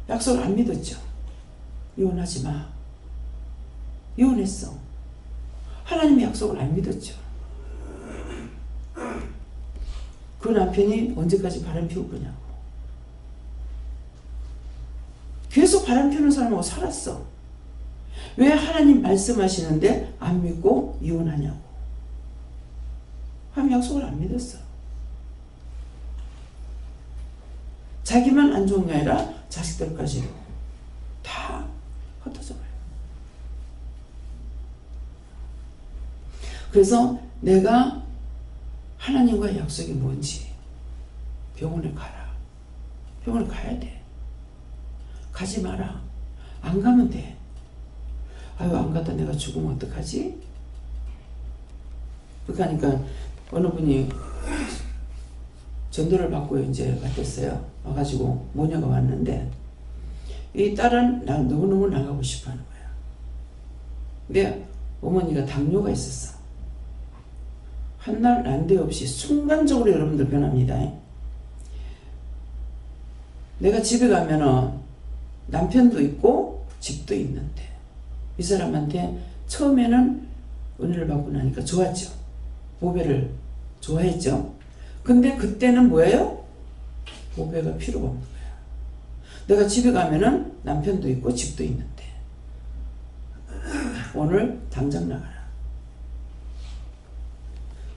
약속을 안 믿었죠. 이혼하지 마. 이혼했어. 하나님의 약속을 안 믿었죠. 그 남편이 언제까지 바람 피울 거냐고. 계속 바람 피우는 사람하고 살았어. 왜 하나님 말씀하시는데 안 믿고 이혼하냐고. 하나님 약속을 안 믿었어. 자기만 안 좋은 게 아니라 자식들까지 다 흩어져 버려요. 그래서 내가 하나님과의 약속이 뭔지 병원에 가라. 병원에 가야 돼. 가지 마라. 안 가면 돼. 아유, 안 갔다 내가 죽으면 어떡하지? 그러니까 어느 분이 전도를 받고 이제 갔댔어요. 와가지고 모녀가 왔는데 이 딸은 나 너무너무 나가고 싶어 하는 거야. 근데 어머니가 당뇨가 있었어. 한날 난데없이 순간적으로 여러분들 변합니다. 내가 집에 가면은 남편도 있고 집도 있는데 이 사람한테 처음에는 은혜를 받고 나니까 좋았죠. 보배를 좋아했죠. 근데 그때는 뭐예요? 보배가 필요가 없는 거야. 내가 집에 가면은 남편도 있고 집도 있는데 오늘 당장 나가라.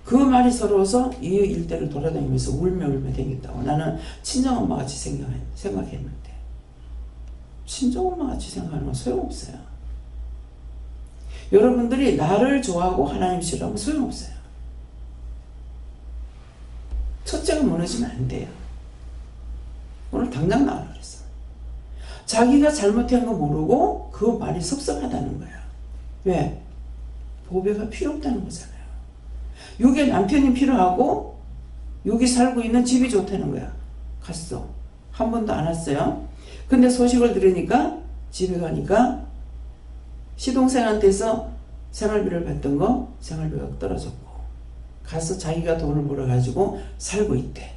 그 말이 서러워서 이 일대를 돌아다니면서 울며 다녔다고. 나는 친정엄마 같이 생각했는데 친정엄마 같이 생각하는 건 소용없어요. 여러분들이 나를 좋아하고 하나님 싫어하면 소용없어요. 첫째가 무너지면 안 돼요. 오늘 당장 나가라 그랬어. 자기가 잘못한 거 모르고 그 말이 섭섭하다는 거야. 왜? 보배가 필요 없다는 거잖아요. 여기에 남편이 필요하고 여기 살고 있는 집이 좋다는 거야. 갔어. 한 번도 안 왔어요. 근데 소식을 들으니까 집에 가니까 시동생한테서 생활비를 받던 거 생활비가 떨어졌고 가서 자기가 돈을 벌어가지고 살고 있대.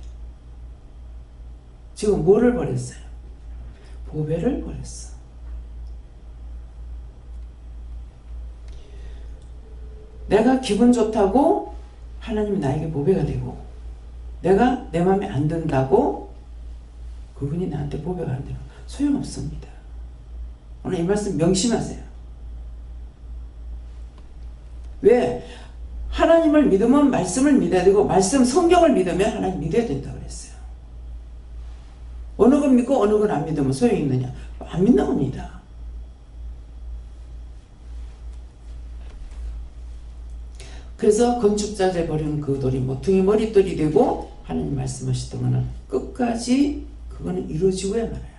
지금 뭐를 버렸어요? 보배를 버렸어. 내가 기분 좋다고 하나님이 나에게 보배가 되고 내가 내 마음에 안 든다고 그분이 나한테 보배가 안 되고 소용없습니다. 오늘 이 말씀 명심하세요. 왜? 하나님을 믿으면 말씀을 믿어야 되고 말씀 성경을 믿으면 하나님 믿어야 된다고 그랬어요. 어느 건 믿고 어느 건 안 믿으면 소용이 있느냐? 안 믿는 겁니다. 그래서 건축자재 버린 그 돌이 모퉁이 머릿돌이 되고 하나님 말씀하셨던 거는 끝까지 그거는 이루어지고야 말아요.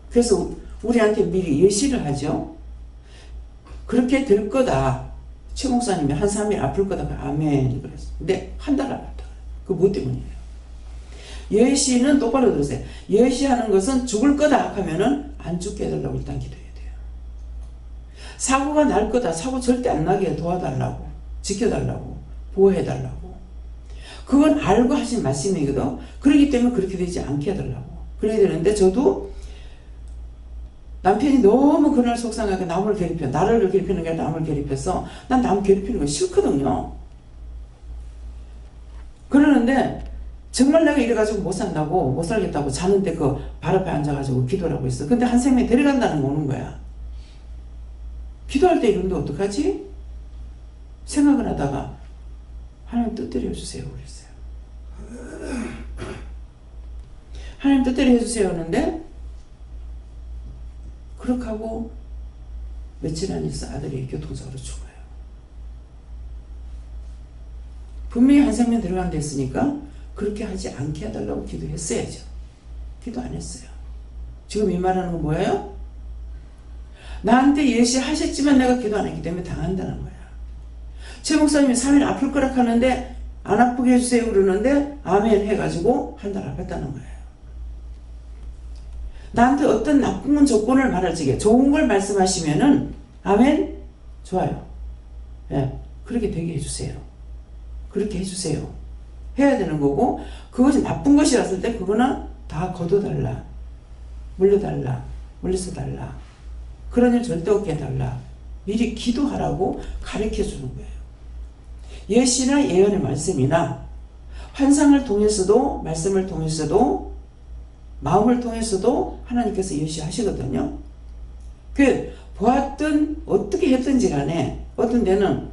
그래서 우리한테 미리 예시를 하죠. 그렇게 될 거다. 최 목사님이 한 3일 아플 거다. 아멘. 그랬어. 근데 한 달 아팠다. 그 뭐 때문이에요? 예시는 똑바로 들으세요. 예시하는 것은 죽을 거다 하면은 안 죽게 해달라고 일단 기도해야 돼요. 사고가 날 거다. 사고 절대 안 나게 도와달라고. 지켜달라고. 보호해달라고. 그건 알고 하신 말씀이거든. 그렇기 때문에 그렇게 되지 않게 해달라고. 그래야 되는데 저도 남편이 너무 그날 속상하게 남을 괴롭혀. 나를 괴롭히는 게 아니라 남을 괴롭혀서 난 남 괴롭히는 거 싫거든요. 그러는데 정말 내가 이래가지고 못 산다고 못 살겠다고 자는데 그 발 앞에 앉아가지고 기도를 하고 있어. 근데 한 생명이 데려간다는 거 오는 거야. 기도할 때 이런데 어떡하지? 생각을 하다가 하나님 뜻대로 해주세요 그랬어요. 하나님 뜻대로 해주세요 하는데 그렇게 하고 며칠 안 있어 아들이 교통사고로 죽어요. 분명히 한 생명 들어간다 했으니까 그렇게 하지 않게 해달라고 기도했어야죠. 기도 안 했어요. 지금 이 말하는 건 뭐예요? 나한테 예시하셨지만 내가 기도 안 했기 때문에 당한다는 거야. 최 목사님이 3일 아플 거라 하는데 안 아프게 해주세요 그러는데 아멘 해가지고 한 달 아팠다는 거예요. 나한테 어떤 나쁜 조건을 말하지게 좋은 걸 말씀하시면은 아멘 좋아요. 예, 그렇게 되게 해주세요. 그렇게 해주세요. 해야 되는 거고 그것이 나쁜 것이랐을 때 그거는 다 거둬달라. 물려달라. 물려서 달라. 그런 일 절대 없게 해달라. 미리 기도하라고 가르쳐 주는 거예요. 예시나 예언의 말씀이나 환상을 통해서도 말씀을 통해서도 마음을 통해서도 하나님께서 예시하시거든요. 그 보았든 어떻게 했든지 간에 어떤 데는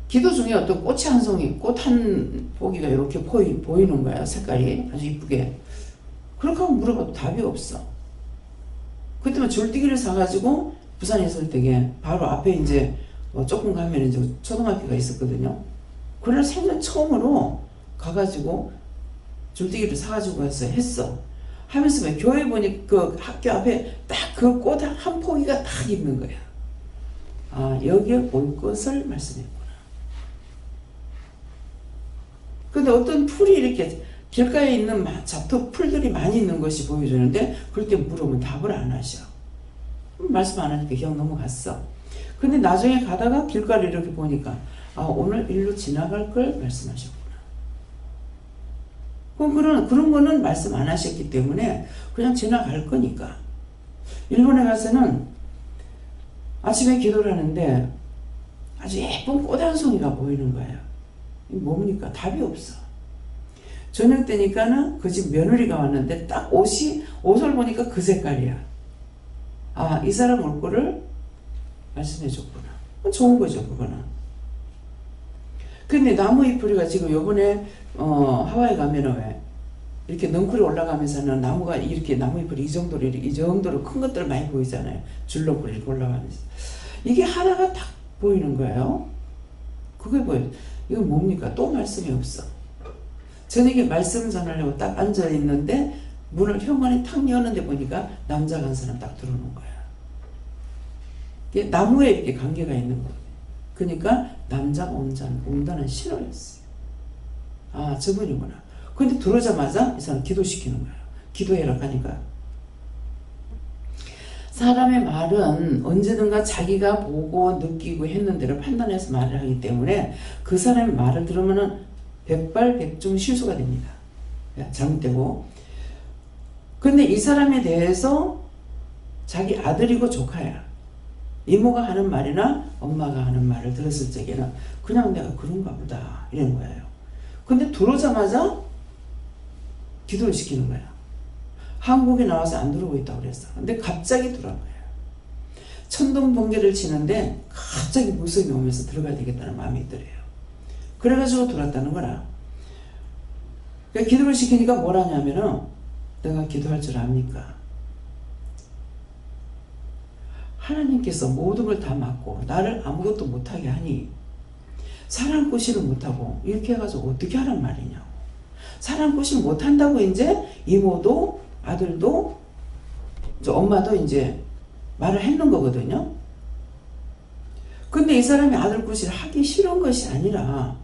기도 중에 어떤 꽃이 한 송이, 꽃 한 포기가 이렇게 보이는 거야. 색깔이 아주 이쁘게. 그렇게 하고 물어봐도 답이 없어. 그때만 줄기를 사가지고 부산에 있을 때게 바로 앞에 이제 조금 가면 이제 초등학교가 있었거든요. 그날 생전 처음으로 가가지고 줄기를 사가지고 와서 했어. 하면서 왜 교회 보니 그 학교 앞에 딱 그 꽃 한 포기가 딱 있는 거야. 아, 여기에 올 것을 말씀했구나. 근데 어떤 풀이 이렇게 길가에 있는 잡초 풀들이 많이 있는 것이 보여주는데 그럴 때 물어보면 답을 안 하셔. 말씀 안 하니까 그냥 넘어갔어. 근데 나중에 가다가 길가를 이렇게 보니까 아, 오늘 일로 지나갈 걸 말씀하셨구나. 그런 거는 말씀 안 하셨기 때문에 그냥 지나갈 거니까. 일본에 가서는 아침에 기도를 하는데 아주 예쁜 꽃 한 송이가 보이는 거예요. 뭡니까? 답이 없어. 저녁 때니까는 그 집 며느리가 왔는데 딱 옷을 보니까 그 색깔이야. 아, 이 사람 올 거를 말씀해 줬구나. 좋은 거죠, 그거는. 근데 나무 잎뿌리가 지금 요번에 하와이 가면은 왜 이렇게 넝쿨이 올라가면서는 나무가 이렇게 나무 잎뿌리 이 정도로 큰 것들 많이 보이잖아요. 줄넘쿨이 이렇게 올라가면서. 이게 하나가 딱 보이는 거예요. 그게 보여요. 이건 뭡니까? 또 말씀이 없어. 저녁에 말씀 전하려고 딱 앉아 있는데 문을 현관에 탁 여는데 보니까 남자가 한 사람 딱 들어오는 거야. 이게 나무에 이렇게 관계가 있는 거예요. 그러니까 남자가 온다는 신호였어요. 아, 저분이구나. 근데 들어오자마자 이 사람 기도시키는 거예요. 기도해라 하니까. 사람의 말은 언제든가 자기가 보고 느끼고 했는 대로 판단해서 말을 하기 때문에 그 사람의 말을 들으면은 백발백중 실수가 됩니다. 잘못되고. 근데 이 사람에 대해서 자기 아들이고 조카야. 이모가 하는 말이나 엄마가 하는 말을 들었을 적에는 그냥 내가 그런가 보다 이런 거예요. 근데 들어오자마자 기도를 시키는 거야. 한국에 나와서 안 들어오고 있다고 그랬어. 근데 갑자기 들어온 거예요. 천둥번개를 치는데 갑자기 물속이 오면서 들어가야 되겠다는 마음이 있더래요. 그래가지고 들어왔다는 거라. 그러니까 기도를 시키니까 뭘 하냐면은 내가 기도할 줄 압니까? 하나님께서 모든 걸 다 막고 나를 아무것도 못하게 하니 사람 꼬시를 못하고 이렇게 해가지고 어떻게 하란 말이냐고. 사람 꼬시를 못한다고 이제 이모도 아들도 엄마도 이제 말을 했는 거거든요. 근데 이 사람이 아들 꼬시를 하기 싫은 것이 아니라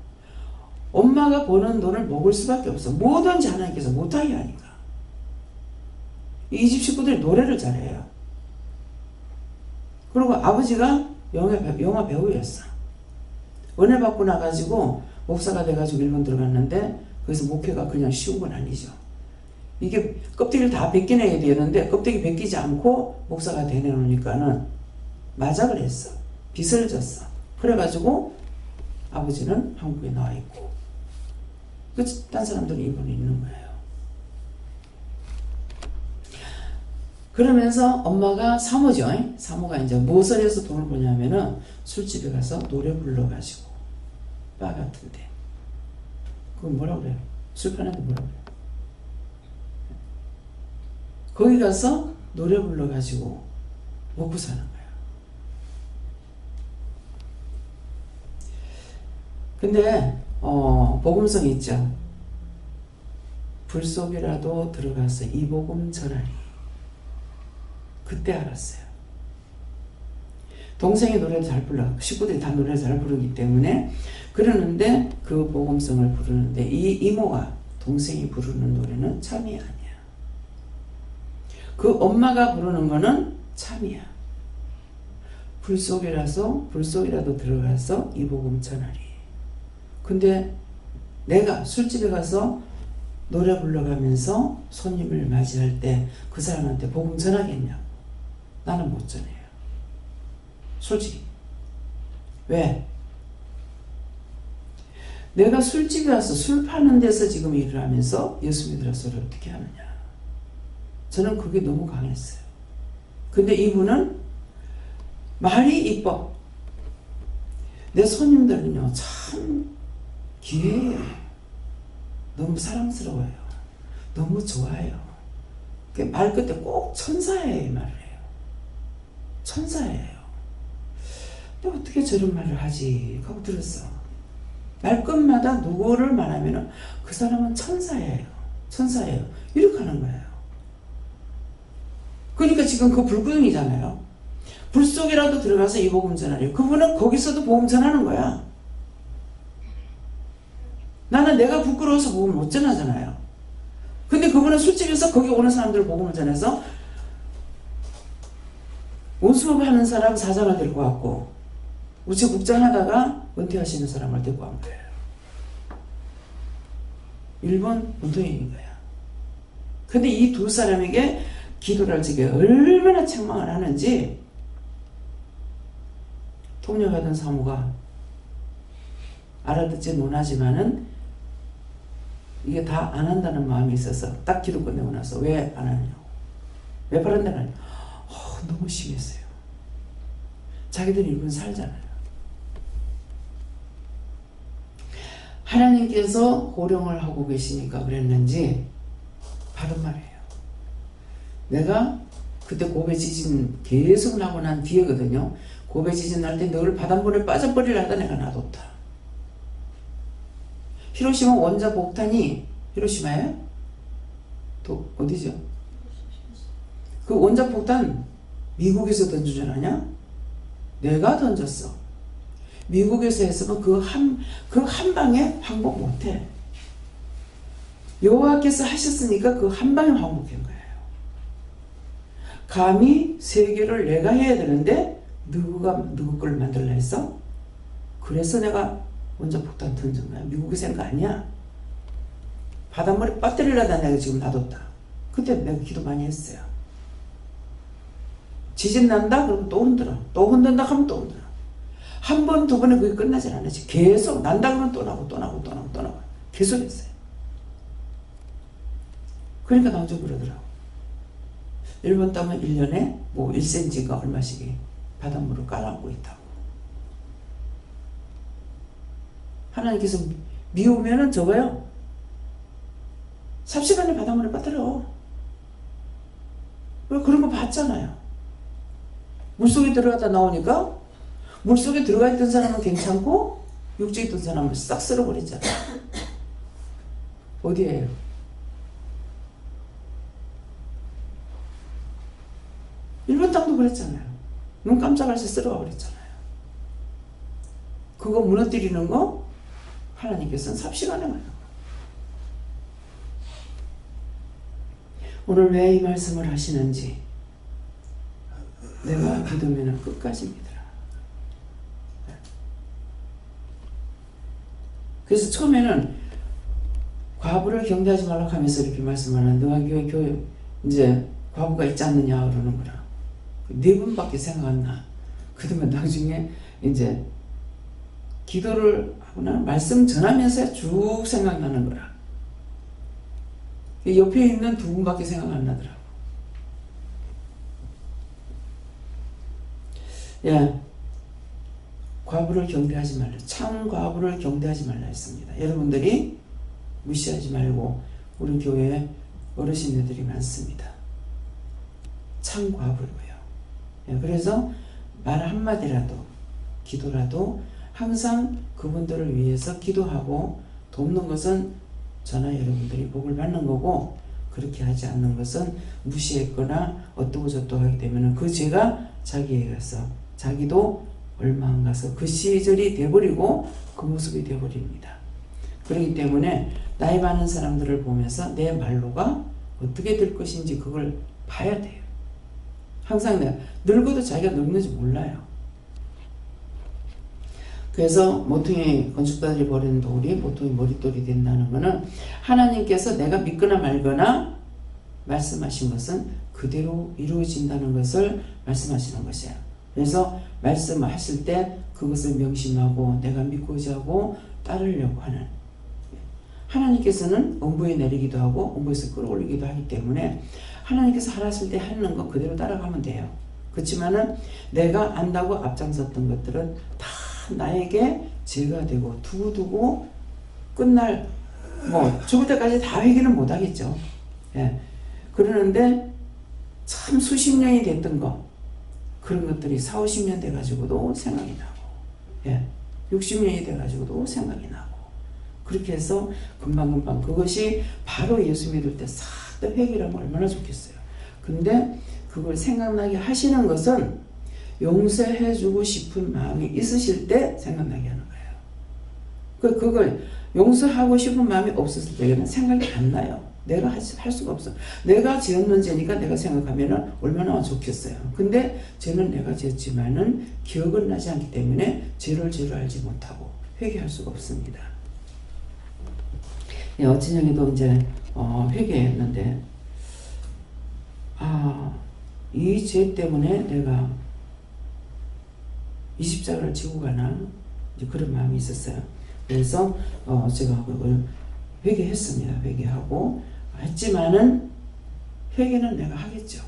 엄마가 버는 돈을 먹을 수밖에 없어. 뭐든지 하나님께서 못하게 하니까. 이 집 식구들이 노래를 잘해요. 그리고 아버지가 영화 배우였어. 은혜 받고 나가지고 목사가 돼가지고 일본 들어갔는데 거기서 목회가 그냥 쉬운 건 아니죠. 이게 껍데기를 다 벗겨내야 되는데 껍데기 벗기지 않고 목사가 되내놓으니까는 마작을 했어. 빚을 졌어. 그래가지고 아버지는 한국에 나와 있고 딴 사람들은 일본에 있는 거예요. 그러면서 엄마가 사모죠. 사모가 이제 무엇을 해서 돈을 버냐면은 술집에 가서 노래 불러가지고 바 같은데 그거 뭐라 그래요? 술 파는데 뭐라 그래요? 거기 가서 노래 불러가지고 먹고 사는 거예요. 근데 복음성이 있죠. 불 속이라도 들어가서 이 복음 전하리. 그때 알았어요. 동생이 노래 잘 불러. 식구들이 다 노래 잘 부르기 때문에 그러는데 그 복음성을 부르는데 이 이모가 동생이 부르는 노래는 참이 아니야. 그 엄마가 부르는 거는 참이야. 불속이라도 들어가서 이 복음 전하리. 근데 내가 술집에 가서 노래 불러가면서 손님을 맞이할 때 그 사람한테 복음 전하겠냐고. 나는 못 전해요. 솔직히. 왜? 내가 술집에 와서 술 파는 데서 지금 일을 하면서 예수 믿으라 소리를 어떻게 하느냐. 저는 그게 너무 강했어요. 근데 이분은 말이 이뻐. 내 손님들은요 참 귀해요. 너무 사랑스러워요. 너무 좋아요. 말 끝에 꼭 천사예요 이 말을 해요. 천사예요. 근데 어떻게 저런 말을 하지 하고 들었어. 말끝마다 누구를 말하면 그 사람은 천사예요. 천사예요. 이렇게 하는 거예요. 그러니까 지금 그 불구덩이잖아요. 불 속이라도 들어가서 이 복음 전하래요. 그분은 거기서도 복음 전하는 거야. 나는 내가 부끄러워서 복음을 못 전하잖아요. 근데 그분은 술집에서 거기 오는 사람들 복음을 전해서 원수업 하는 사람 사장을 데리고 왔고 우체국장 하다가 은퇴하시는 사람을 데리고 온 거예요. 일본 본토인인 거야. 근데 이 두 사람에게 기도를 하기 얼마나 책망을 하는지 통역하던 사모가 알아듣지 못하지만은 이게 다 안 한다는 마음이 있어서 딱 기도 끝내고 나서 왜 안 하냐고. 왜 바란다는 하냐. 너무 심했어요. 자기들이 일본 살잖아요. 하나님께서 호령을 하고 계시니까 그랬는지 바른 말이에요. 내가 그때 고베 지진 계속 나고 난 뒤에거든요. 고베 지진 날 때 늘 바닷물에 빠져버리려 하다 내가 놔뒀다. 히로시마 원자 폭탄이 히로시마에 또 어디죠? 그 원자 폭탄 미국에서 던진 줄 아냐? 내가 던졌어. 미국에서 했으면 그 한 방에 항복 못해. 여호와께서 하셨으니까 그 한 방에 항복한 거예요. 감히 세계를 내가 해야 되는데 누구 걸 만들라 했어? 그래서 내가 원자 폭탄 던진 거야. 미국에서 한 거 아니야. 바닷물에 빠뜨리려다 내가 지금 놔뒀다. 그때 내가 기도 많이 했어요. 지진 난다? 그러면 또 흔들어. 또 흔든다 하면 또 흔들어. 한 번, 두 번에 그게 끝나질 않았지. 계속 난다 그러면 또 나고 또 나고 또 나고 또 나고. 계속 했어요. 그러니까 나좀 그러더라고. 일본 땅은 1년에 뭐 1cm가 얼마씩 바닷물을 깔아앉고 있다고. 하나님께서 미우면은 저거요. 삽시간에 바닷물에 빠뜨려. 그런 거 봤잖아요. 물속에 들어가다 나오니까 물속에 들어가 있던 사람은 괜찮고 육지에 있던 사람은 싹 쓸어버리잖아. 어디에요? 일본 땅도 그랬잖아요. 눈 깜짝할 새 쓸어가 버렸잖아요. 그거 무너뜨리는 거 하나님께서는 삽시간에 가요. 오늘 왜 이 말씀을 하시는지 내가 믿으면 끝까지 믿으라. 그래서 처음에는 과부를 경계하지 말라고 하면서 이렇게 말씀하는 너가 교회 이제 과부가 있지 않느냐 그러는 거라. 네 분밖에 생각 안 나. 그러면 나중에 이제 기도를 하거나 말씀 전하면서 쭉 생각나는 거라. 옆에 있는 두 분밖에 생각 안 나더라고. 예, 과부를 경배하지 말라. 참 과부를 경배하지 말라 했습니다. 여러분들이 무시하지 말고 우리 교회에 어르신들이 많습니다. 참 과부고요. 예, 그래서 말 한마디라도 기도라도 항상 그분들을 위해서 기도하고 돕는 것은 저나 여러분들이 복을 받는 거고, 그렇게 하지 않는 것은 무시했거나 어떠고 저떠고 하게 되면 그 죄가 자기에게 가서 자기도 얼마 안 가서 그 시절이 돼버리고 그 모습이 돼버립니다. 그렇기 때문에 나이 많은 사람들을 보면서 내 말로가 어떻게 될 것인지 그걸 봐야 돼요. 항상 내가 늙어도 자기가 늙는지 몰라요. 그래서 모퉁이 건축자들이 버리는 돌이 모퉁이 머릿돌이 된다는 것은 하나님께서 내가 믿거나 말거나 말씀하신 것은 그대로 이루어진다는 것을 말씀하시는 것이에요. 그래서 말씀하실 때 그것을 명심하고 내가 믿고자 하고 따르려고 하는, 하나님께서는 음부에 내리기도 하고 음부에서 끌어올리기도 하기 때문에 하나님께서 하라실 때 하는 거 그대로 따라가면 돼요. 그렇지만은 내가 안다고 앞장섰던 것들은 다 나에게 죄가 되고 두고두고 끝날, 죽을 때까지 다 회개는 못 하겠죠. 예. 그러는데 참 수십 년이 됐던 거, 그런 것들이 4, 50년 돼가지고도 생각이 나고, 예. 60년이 돼가지고도 생각이 나고, 그렇게 해서 금방금방 그것이 바로 예수 믿을 때 싹 다 회개라면 얼마나 좋겠어요. 근데 그걸 생각나게 하시는 것은 용서해주고 싶은 마음이 있으실 때 생각나게 하는 거예요. 그걸 용서하고 싶은 마음이 없었을 때는 생각이 안 나요. 내가 할 수가 없어. 내가 지었는 죄니까 내가 생각하면 얼마나 좋겠어요. 근데 죄는 내가 지었지만은 기억은 나지 않기 때문에 죄를 알지 못하고 회개할 수가 없습니다. 예, 어친형이도 이제 회개했는데, 이 죄 때문에 내가 이 십자가를 지고 가나, 이제 그런 마음이 있었어요. 그래서 제가 그걸 회개했습니다. 회개하고 했지만은 회개는 내가 하겠죠.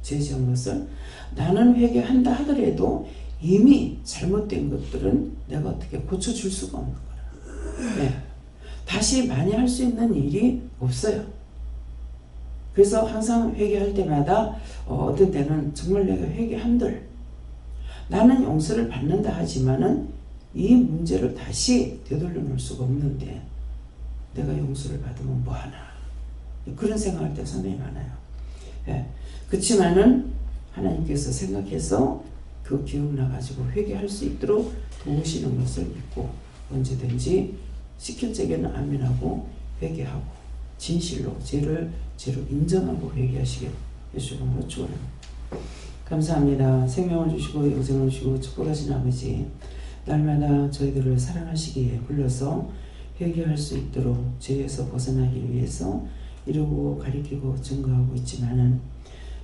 죄 지은 것을 나는 회개한다 하더라도 이미 잘못된 것들은 내가 어떻게 고쳐줄 수가 없는 거라. 네. 다시 많이 할 수 있는 일이 없어요. 그래서 항상 회개할 때마다 어떤 때는 정말 내가 회개한들 나는 용서를 받는다 하지만은 이 문제를 다시 되돌려 놓을 수가 없는데 내가 용서를 받으면 뭐하나, 그런 생각할 때 상당히 많아요. 예. 그렇지만은 하나님께서 생각해서 그 기억나가지고 회개할 수 있도록 도우시는 것을 믿고 언제든지 시킬 적에는 아멘하고 회개하고 진실로 죄를 죄로 인정하고 회개하시게 예수님으로 축원합니다. 감사합니다. 생명을 주시고 영생을 주시고 축복하신 아버지, 날마다 저희들을 사랑하시기에 불러서 회개할 수 있도록 죄에서 벗어나기 위해서 이루고 가리키고 증거하고 있지만은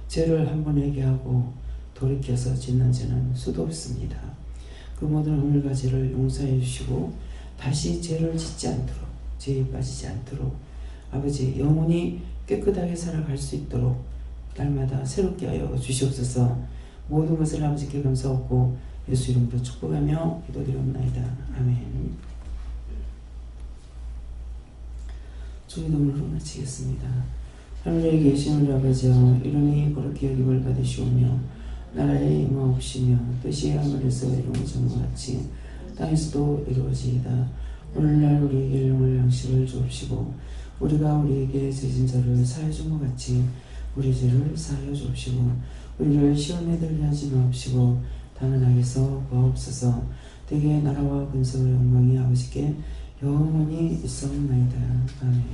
죄를 한번 회개하고 돌이켜서 짓는 죄는 수도 없습니다. 그 모든 허물과 죄를 용서해 주시고 다시 죄를 짓지 않도록, 죄에 빠지지 않도록 아버지 영혼이 깨끗하게 살아갈 수 있도록 날마다 새롭게 하여 주시옵소서. 모든 것을 아버지께 감사하고 예수 이름으로 축복하며 기도드리옵나이다. 아멘. 주기도문으로 마치겠습니다. 하늘에 계신 우리 아버지여, 이름이 거룩히 여김을 받으시오며 나라에 임하옵시며 뜻이 하늘에서 이루어진 것 같이 땅에서도 이루어지이다. 오늘날 우리에게 일용할 양식을 주옵시고 우리가 우리에게 죄진 자를 사하여 준 것 같이 우리 죄를 사하여 주옵시고 우리를 시험에 들게 하지 마옵시고 다만 악에서 구하옵소서. 대개 나라와 근세와 영광이 아버지께 영원히 있사옵나이다. 아멘.